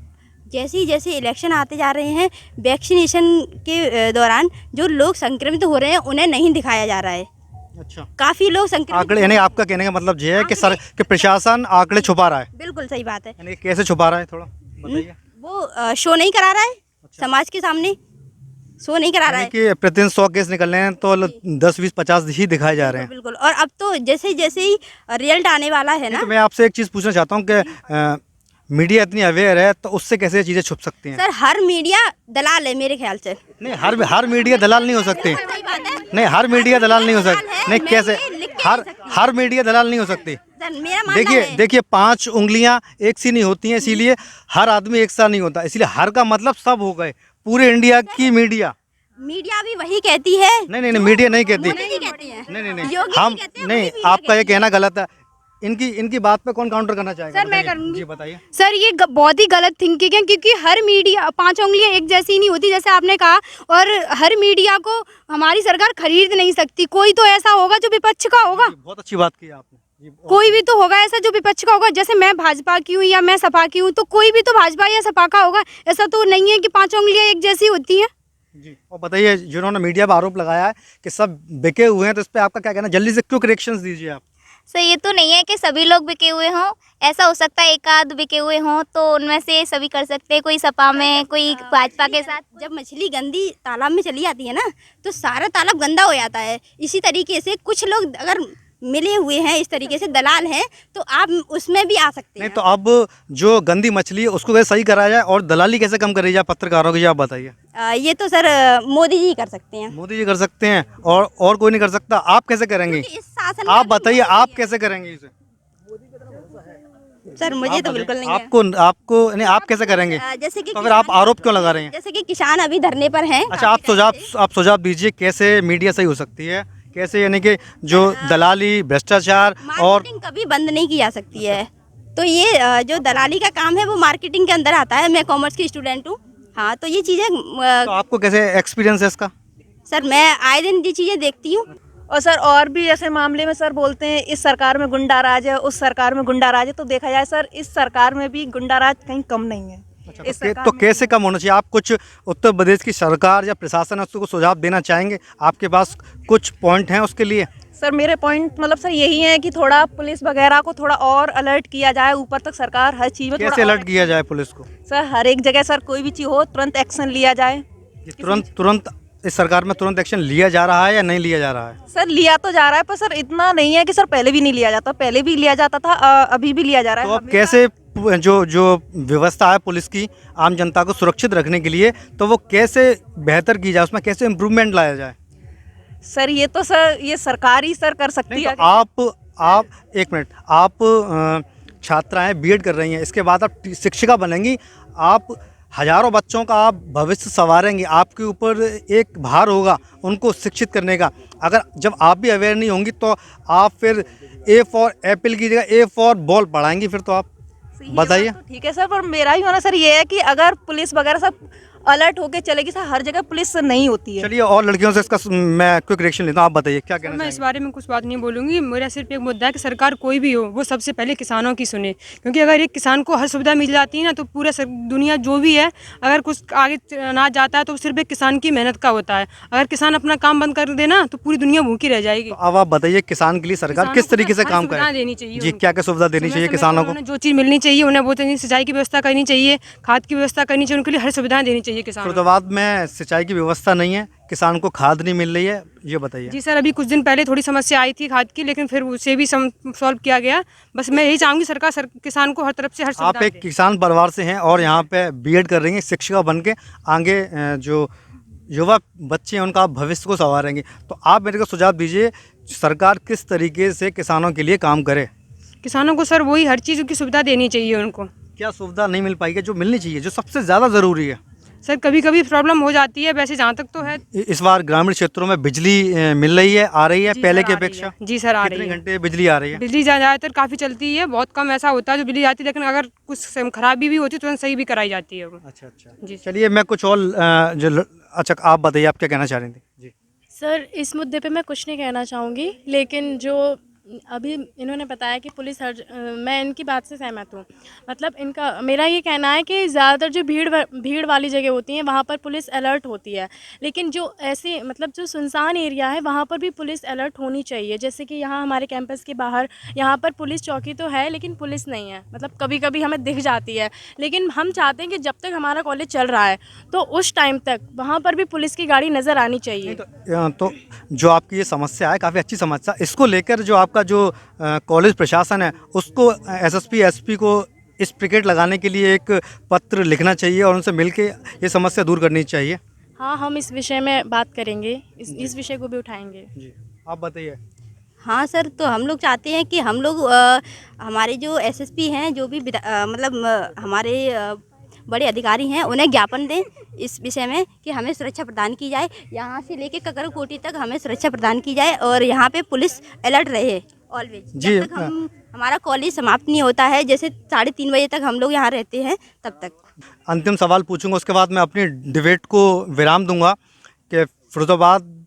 जैसे इलेक्शन आते जा रहे हैं, वैक्सीनेशन के दौरान जो लोग संक्रमित हो रहे हैं उन्हें नहीं दिखाया जा रहा है।
अच्छा,
काफ़ी लोग संक्रमित
आंकड़े, यानी आपका कहने का मतलब ये है कि प्रशासन आंकड़े छुपा रहा है।
बिल्कुल सही बात है।
यानी कैसे छुपा रहा है, थोड़ा बताइए।
वो शो नहीं करा रहा है, समाज के सामने शो नहीं करा रहा है
कि प्रतिदिन 100 केस निकल रहे हैं तो 10, 20, 50 ही दिखाए जा रहे हैं।
बिल्कुल। और अब तो जैसे ही रिजल्ट आने वाला है ना,
तो मैं आपसे एक चीज़ पूछना चाहता हूँ कि मीडिया इतनी अवेयर है तो उससे कैसे चीज़ें छुप सकती हैं?
सर हर मीडिया दलाल है मेरे ख्याल से।
नहीं, हर मीडिया दलाल नहीं हो सकती। नहीं, हर मीडिया दलाल नहीं हो सकती। नहीं, कैसे हर मीडिया दलाल नहीं हो सकती? देखिए 5 उंगलियां एक सी नहीं होती हैं, इसीलिए हर आदमी एक सा नहीं होता। इसलिए हर का मतलब सब हो गए, पूरे इंडिया की मीडिया
भी वही कहती है।
नहीं, मीडिया नहीं कहती। नहीं, हम नहीं, आपका ये कहना गलत है। इनकी बात पे कौन काउंटर करना चाहेगा?
सर मैं करूँगी।
जी बताइए।
सर ये बहुत ही गलत थिंकिंग है, क्योंकि हर मीडिया 5 उंगलियां एक जैसी नहीं होती, जैसे आपने कहा, और हर मीडिया को हमारी सरकार खरीद नहीं सकती। कोई तो ऐसा होगा जो विपक्ष का होगा।
बहुत अच्छी बात की आपने।
कोई भी तो होगा ऐसा जो विपक्ष का होगा। जैसे मैं भाजपा की हूँ या मैं सपा की हूँ, तो कोई भी तो भाजपा या सपा का होगा। ऐसा तो नहीं है कि 5 उंगलियां एक जैसी होती हैं।
जी, और बताइए, जिन्होंने मीडिया पर आरोप लगाया है कि सब बिके हुए हैं, तो इस पर आपका क्या कहना? जल्दी से क्यों करेक्शंस दीजिए आप।
सर ये तो नहीं है कि सभी लोग बिके हुए हों, ऐसा हो सकता है एक आध बिके हुए हों, तो उनमें से सभी कर सकते हैं। कोई सपा में, कोई भाजपा के साथ।
जब मछली गंदी तालाब में चली जाती है ना, तो सारा तालाब गंदा हो जाता है। इसी तरीके से कुछ लोग अगर मिले हुए हैं, इस तरीके से दलाल हैं, तो आप उसमें भी आ सकते हैं।
नहीं तो अब जो गंदी मछली है उसको कैसे सही कराया जाए और दलाली कैसे कम करी जाए पत्रकारों की, आप बताइए।
ये तो सर मोदी जी कर सकते हैं।
मोदी जी कर सकते हैं और कोई नहीं कर सकता। आप कैसे करेंगे? आप बताइए, आप कैसे करेंगे इसे?
सर मुझे तो बिल्कुल नहीं है।
आपको नहीं, आप कैसे करेंगे?
जैसे कि
तो फिर आप आरोप क्यों लगा रहे हैं?
जैसे कि किसान अभी धरने पर हैं।
अच्छा, आप सुझाव दीजिए कैसे मीडिया सही हो सकती है, कैसे, यानी कि जो दलाली, भ्रष्टाचार और
कभी बंद नहीं की जा सकती है। तो ये जो दलाली का काम है वो मार्केटिंग के अंदर आता है। मैं कॉमर्स की स्टूडेंट हूँ। हाँ, तो ये चीज़ें
तो आपको कैसे एक्सपीरियंस है इसका?
सर मैं आए दिन ये चीज़ें देखती हूँ।
और सर और भी ऐसे मामले में सर बोलते हैं इस सरकार में गुंडा राज है, उस सरकार में गुंडा राज है। तो देखा जाए सर, इस सरकार में भी गुंडा राज कहीं कम नहीं है।
अच्छा, तो कैसे कम होना चाहिए? आप कुछ उत्तर प्रदेश की सरकार या प्रशासन है उसको सुझाव देना चाहेंगे? आपके पास कुछ पॉइंट हैं उसके लिए?
सर मेरे पॉइंट मतलब सर यही है कि थोड़ा पुलिस वगैरह को थोड़ा और अलर्ट किया जाए, ऊपर तक सरकार हर चीज़ में
कैसे अलर्ट किया जाए पुलिस को?
सर हर एक जगह सर कोई भी चीज़ हो तुरंत एक्शन लिया जाए।
तुरंत इस सरकार में तुरंत एक्शन लिया जा रहा है या नहीं लिया जा रहा है?
सर लिया तो जा रहा है, पर सर इतना नहीं है कि सर पहले भी नहीं लिया जाता। पहले भी लिया जाता था, अभी भी लिया जा रहा है।
तो अब कैसे जो व्यवस्था है पुलिस की आम जनता को सुरक्षित रखने के लिए, तो वो कैसे बेहतर की जाए, उसमें कैसे इम्प्रूवमेंट लाया जाए?
सर ये तो सर ये सरकार ही सर कर सकती है।
तो आप एक मिनट, आप छात्राएं बीएड कर रही हैं, इसके बाद आप शिक्षिका बनेंगी, आप हजारों बच्चों का आप भविष्य संवारेंगी, आपके ऊपर एक भार होगा उनको शिक्षित करने का। अगर जब आप भी अवेयर नहीं होंगी तो आप फिर ए फॉर एप्पल की जगह ए फॉर बॉल पढ़ाएंगी, फिर तो आप बताइए।
तो ठीक है सर, पर मेरा ही होना सर ये है कि अगर पुलिस वगैरह सब अलर्ट होके चलेगी सर, हर जगह पुलिस नहीं होती है।
चलिए, और लड़कियों से इसका मैं क्विक रिएक्शन लेता हूँ, आप बताइए क्या कहना
मैं इस बारे में कुछ बात नहीं बोलूँगी। मेरा सिर्फ एक मुद्दा है कि सरकार कोई भी हो वो सबसे पहले किसानों की सुने, क्योंकि अगर एक किसान को हर सुविधा मिल जाती है ना, तो पूरा दुनिया जो भी है अगर कुछ आगे ना जाता है तो सिर्फ एक किसान की मेहनत का होता है। अगर किसान अपना काम बंद कर देना तो पूरी दुनिया भूखी रह जाएगी।
तो अब आप बताइए, किसान के लिए सरकार किस तरीके से काम करे?
देनी चाहिए
जी, क्या क्या सुविधा देनी चाहिए किसानों को?
जो चीज़ मिलनी चाहिए उन्हें वो सिंचाई की व्यवस्था करनी चाहिए, खाद की व्यवस्था करनी चाहिए, उनके लिए हर सुविधाएं देनी चाहिए। चाहिए किसानों को।
फरीदाबाद में सिंचाई की व्यवस्था नहीं है, किसान को खाद नहीं मिल रही है, ये बताइए।
जी सर, अभी कुछ दिन पहले थोड़ी समस्या आई थी खाद की, लेकिन फिर उसे भी सॉल्व किया गया। बस मैं यही चाहूँगी सरकार किसान को हर तरफ से हर सुविधा
आप एक किसान परिवार से हैं और यहाँ पे बीएड कर रही हैं शिक्षिका बन के, आगे जो युवा बच्चे हैं उनका आप भविष्य को संवारेंगे, तो आप मेरे को सुझाव दीजिए सरकार किस तरीके से किसानों के लिए काम करे।
किसानों को सर वही हर चीज़ की सुविधा देनी चाहिए उनको।
क्या सुविधा नहीं मिल पाएगी जो मिलनी चाहिए, जो सबसे ज़्यादा ज़रूरी है?
सर कभी कभी प्रॉब्लम हो जाती है, वैसे जहाँ तक तो है।
इस बार ग्रामीण क्षेत्रों में बिजली मिल रही है, आ रही है पहले की अपेक्षा?
जी सर, आ रही है।
कितने घंटे बिजली आ रही है?
बिजली ज़्यादातर काफ़ी चलती है, बहुत कम ऐसा होता है जो बिजली जाती है, लेकिन अगर कुछ खराबी भी होती है तुरंत सही भी कराई जाती है वो।
अच्छा जी, चलिए मैं कुछ और अच्छा आप बताइए, आप क्या कहना चाह रही थी? जी
सर, इस मुद्दे पे मैं कुछ नहीं कहना चाहूँगी, लेकिन जो अभी इन्होंने बताया कि पुलिस मैं इनकी बात से सहमत हूँ। मतलब इनका मेरा ये कहना है कि ज़्यादातर जो भीड़ वाली जगह होती हैं वहाँ पर पुलिस अलर्ट होती है, लेकिन जो ऐसे मतलब जो सुनसान एरिया है वहाँ पर भी पुलिस अलर्ट होनी चाहिए। जैसे कि यहाँ हमारे कैंपस के बाहर यहाँ पर पुलिस चौकी तो है, लेकिन पुलिस नहीं है। मतलब कभी कभी हमें दिख जाती है, लेकिन हम चाहते हैं कि जब तक हमारा कॉलेज चल रहा है तो उस टाइम तक वहाँ पर भी पुलिस की गाड़ी नज़र आनी चाहिए।
तो जो आपकी ये समस्या है काफ़ी अच्छी समस्या, इसको लेकर जो आपका जो कॉलेज प्रशासन है उसको एसएसपी एसपी को इस पिकेट लगाने के लिए एक पत्र लिखना चाहिए और उनसे मिलके ये समस्या दूर करनी चाहिए।
हाँ, हम इस विषय में बात करेंगे, इस विषय को भी उठाएंगे।
जी, आप बताइए।
हाँ सर, तो हम लोग चाहते हैं कि हम लोग हमारे जो एसएसपी हैं, जो भी मतलब हमारे बड़े अधिकारी हैं, उन्हें ज्ञापन दें इस विषय में कि हमें सुरक्षा प्रदान की जाए, यहाँ से लेके ककरकोटी तक हमें सुरक्षा प्रदान की जाए और यहाँ पे पुलिस अलर्ट रहे ऑलवेज। जब तक हमारा कॉलेज समाप्त नहीं होता है, जैसे 3:30 बजे तक हम लोग यहाँ रहते हैं तब तक।
अंतिम सवाल पूछूंगा, उसके बाद मैं अपनी डिबेट को विराम दूंगा कि फरीदाबाद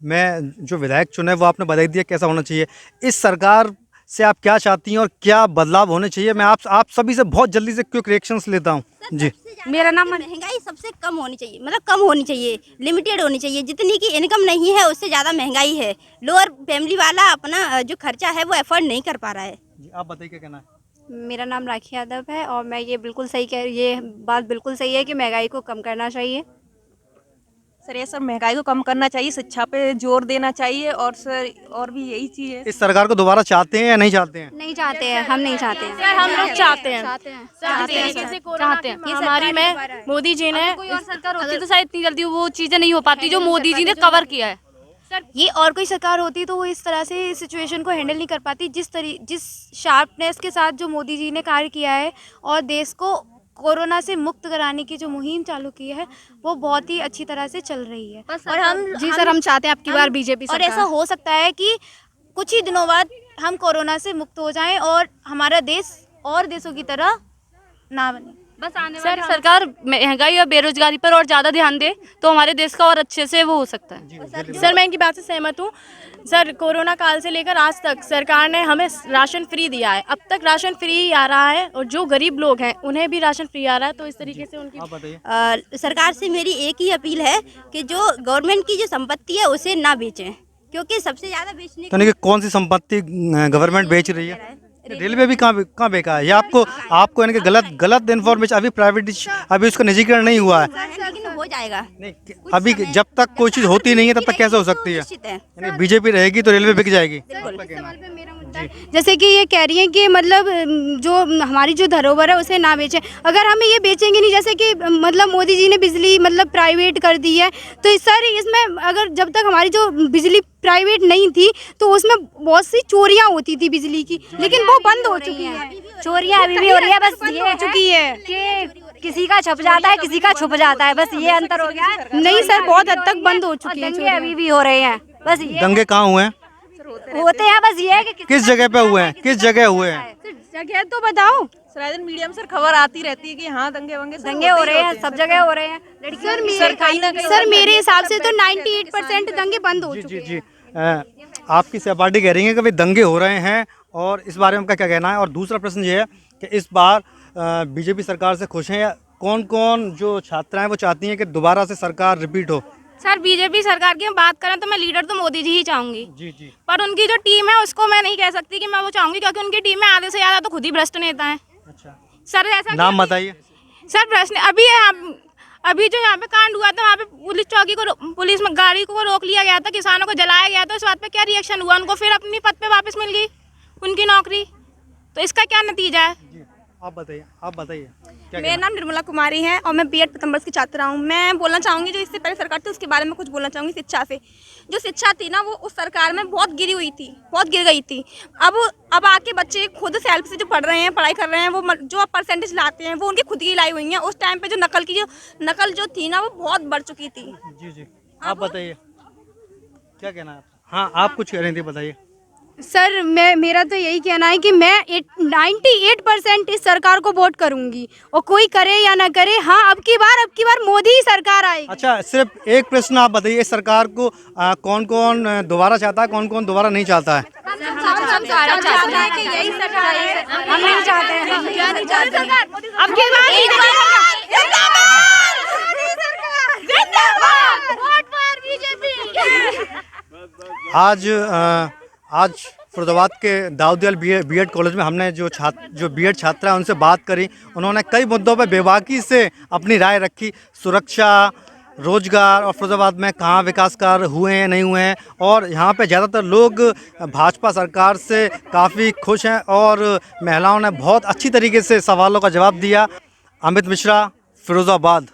में जो विधायक चुने वो आपने बता दिया कैसा होना चाहिए। इस सरकार से आप क्या चाहती हैं और क्या बदलाव होने चाहिए? मैं आप सभी से बहुत जल्दी से क्विक रिएक्शंस लेता हूँ। जी,
मेरा नाम महंगाई सबसे कम होनी चाहिए, मतलब कम होनी चाहिए, लिमिटेड होनी चाहिए। जितनी की इनकम नहीं है उससे ज़्यादा महंगाई है, लोअर फैमिली वाला अपना जो खर्चा है वो अफोर्ड नहीं कर पा रहा है।
जी, आप बताइए क्या कहना है?
मेरा नाम राखी यादव है और मैं ये बात बिल्कुल सही है कि महंगाई को कम करना चाहिए।
सर ये सर महंगाई को कम करना चाहिए, शिक्षा पे जोर देना चाहिए और सर और भी यही चीज़ है।
इस सरकार को दोबारा चाहते हैं या नहीं चाहते हैं?
नहीं चाहते हैं, हम नहीं चाहते हैं।
सर हम लोग चाहते हैं,
चाहते हैं। महामारी में मोदी जी ने, कोई और सरकार होती तो शायद इतनी जल्दी वो चीज़ें नहीं हो पाती जो मोदी जी ने कवर किया है।
सर ये और कोई सरकार होती तो वो इस तरह से सिचुएशन को हैंडल नहीं कर पाती जिस शार्पनेस के साथ जो मोदी जी ने कार्य किया है और देश को कोरोना से मुक्त कराने की जो मुहिम चालू की है वो बहुत ही अच्छी तरह से चल रही है।
और हम चाहते हैं आपकी बार बीजेपी सरकार।
और ऐसा हो सकता है कि कुछ ही दिनों बाद हम कोरोना से मुक्त हो जाएं और हमारा देश और देशों की तरह ना बने।
बस आने वाली सरकार महंगाई और बेरोजगारी पर और ज़्यादा ध्यान दे तो हमारे देश का और अच्छे से वो हो सकता है।
सर मैं इनकी बात से सहमत हूँ। सर कोरोना काल से लेकर आज तक सरकार ने हमें राशन फ्री दिया है, अब तक राशन फ्री ही आ रहा है और जो गरीब लोग हैं उन्हें भी राशन फ्री आ रहा है। तो इस तरीके से उनकी
सरकार से मेरी एक ही अपील है कि जो गवर्नमेंट की जो संपत्ति है उसे ना बेचें, क्योंकि सबसे ज़्यादा बेचने
यानी कि कौन सी संपत्ति गवर्नमेंट बेच रही है? रेलवे भी कहाँ बेचा है? ये आपको यानी कि गलत इन्फॉर्मेशन, अभी प्राइवेट अभी उसका निजीकरण नहीं हुआ है,
लेकिन हो जाएगा।
नहीं अभी जब तक कोई चीज़ होती नहीं है तब तक कैसे हो सकती है? यानी बीजेपी रहेगी तो रेलवे बिक जाएगी।
जैसे कि ये कह रही हैं कि मतलब जो हमारी जो धरोहर है उसे ना बेचें। अगर हमें ये बेचेंगे नहीं, जैसे कि मतलब मोदी जी ने बिजली मतलब प्राइवेट कर दी है, तो सर इसमें अगर जब तक हमारी जो बिजली प्राइवेट नहीं थी तो उसमें बहुत सी चोरियां होती थी बिजली की, लेकिन वो बंद हो चुकी है।
चोरियां अभी भी हो रही है, बस ये हो चुकी है कि किसी का छप जाता है, किसी का छुप जाता है, बस ये अंतर हो गया है।
नहीं सर, बहुत हद तक बंद हो चुकी है।
दंगे अभी भी हो रहे हैं, बस ये
दंगे कहाँ हुए हैं?
होते हैं, बस ये है कि
किस जगह पे हुए हैं? किस जगह हुए हैं?
जगह तो बताओ।
सर मीडिया में सर खबर आती रहती है कि हाँ दंगे
हो रहे हैं, सब जगह हो रहे हैं।
सर मेरे हिसाब से तो 98% दंगे बंद हो चुके हैं।
जी आपकी सहपाठी कह रही है कि भाई दंगे हो रहे हैं और इस बारे में उनका क्या कहना है? और दूसरा प्रश्न ये है कि इस बार बीजेपी सरकार से खुश हैं या कौन कौन जो छात्राएं वो चाहती हैं कि दोबारा से सरकार रिपीट हो?
सर बीजेपी सरकार की बात करें तो मैं लीडर तो मोदी जी ही चाहूंगी।
जी
पर उनकी जो टीम है उसको मैं नहीं कह सकती कि मैं वो चाहूंगी, क्योंकि उनकी टीम में आधे से ज़्यादा तो खुद ही भ्रष्ट नेता है।
अच्छा
सर ऐसा
नाम बताइए।
सर प्रश्न
अभी जो यहाँ पे कांड हुआ था वहाँ पे पुलिस चौकी को पुलिस में गाड़ी को रोक लिया गया था, किसानों को जलाया गया था, उस बात पे क्या रिएक्शन हुआ? उनको फिर अपनी पद पे वापस मिल गई उनकी नौकरी, तो इसका क्या नतीजा है?
आप बताइए
मेरा नाम निर्मला कुमारी है और मैं बीएड प्रथम वर्ष की छात्रा हूँ। मैं बोलना चाहूँगी जो इससे पहले सरकार थी उसके बारे में कुछ बोलना चाहूँगी। शिक्षा से जो शिक्षा थी ना वो उस सरकार में बहुत गिरी हुई थी, बहुत गिर गई थी। अब आके बच्चे खुद सेल्फ से जो पढ़ रहे हैं, पढ़ाई कर रहे हैं, वो जो परसेंटेज लाते हैं वो उनकी खुद की लाई हुई है। उस टाइम पे जो नकल जो थी ना वो बहुत बढ़ चुकी थी।
जी आप बताइए क्या कहना है? हाँ आप कुछ कह रही थी, बताइए।
सर मेरा तो यही कहना है कि मैं 98% इस सरकार को वोट करूंगी और कोई करे या ना करे, हाँ अब की बार मोदी ही सरकार आएगी।
अच्छा, सिर्फ एक प्रश्न आप बताइए, इस सरकार को कौन कौन दोबारा चाहता है, कौन कौन दोबारा नहीं चाहता है?
हम सारा चाहते हैं कि यही सरकार है, हम नहीं चाहते हैं, हम नहीं चाहते हैं।
अब की बार
आज फरीदाबाद के दाऊदयाल बीएड कॉलेज में हमने जो बीएड छात्रा है उनसे बात करी। उन्होंने कई मुद्दों पर बेबाकी से अपनी राय रखी, सुरक्षा, रोजगार और फरीदाबाद में कहाँ विकास कार्य हुए हैं, नहीं हुए हैं। और यहाँ पे ज़्यादातर लोग भाजपा सरकार से काफ़ी खुश हैं और महिलाओं ने बहुत अच्छी तरीके से सवालों का जवाब दिया। अमित मिश्रा, फिरोज़ाबाद।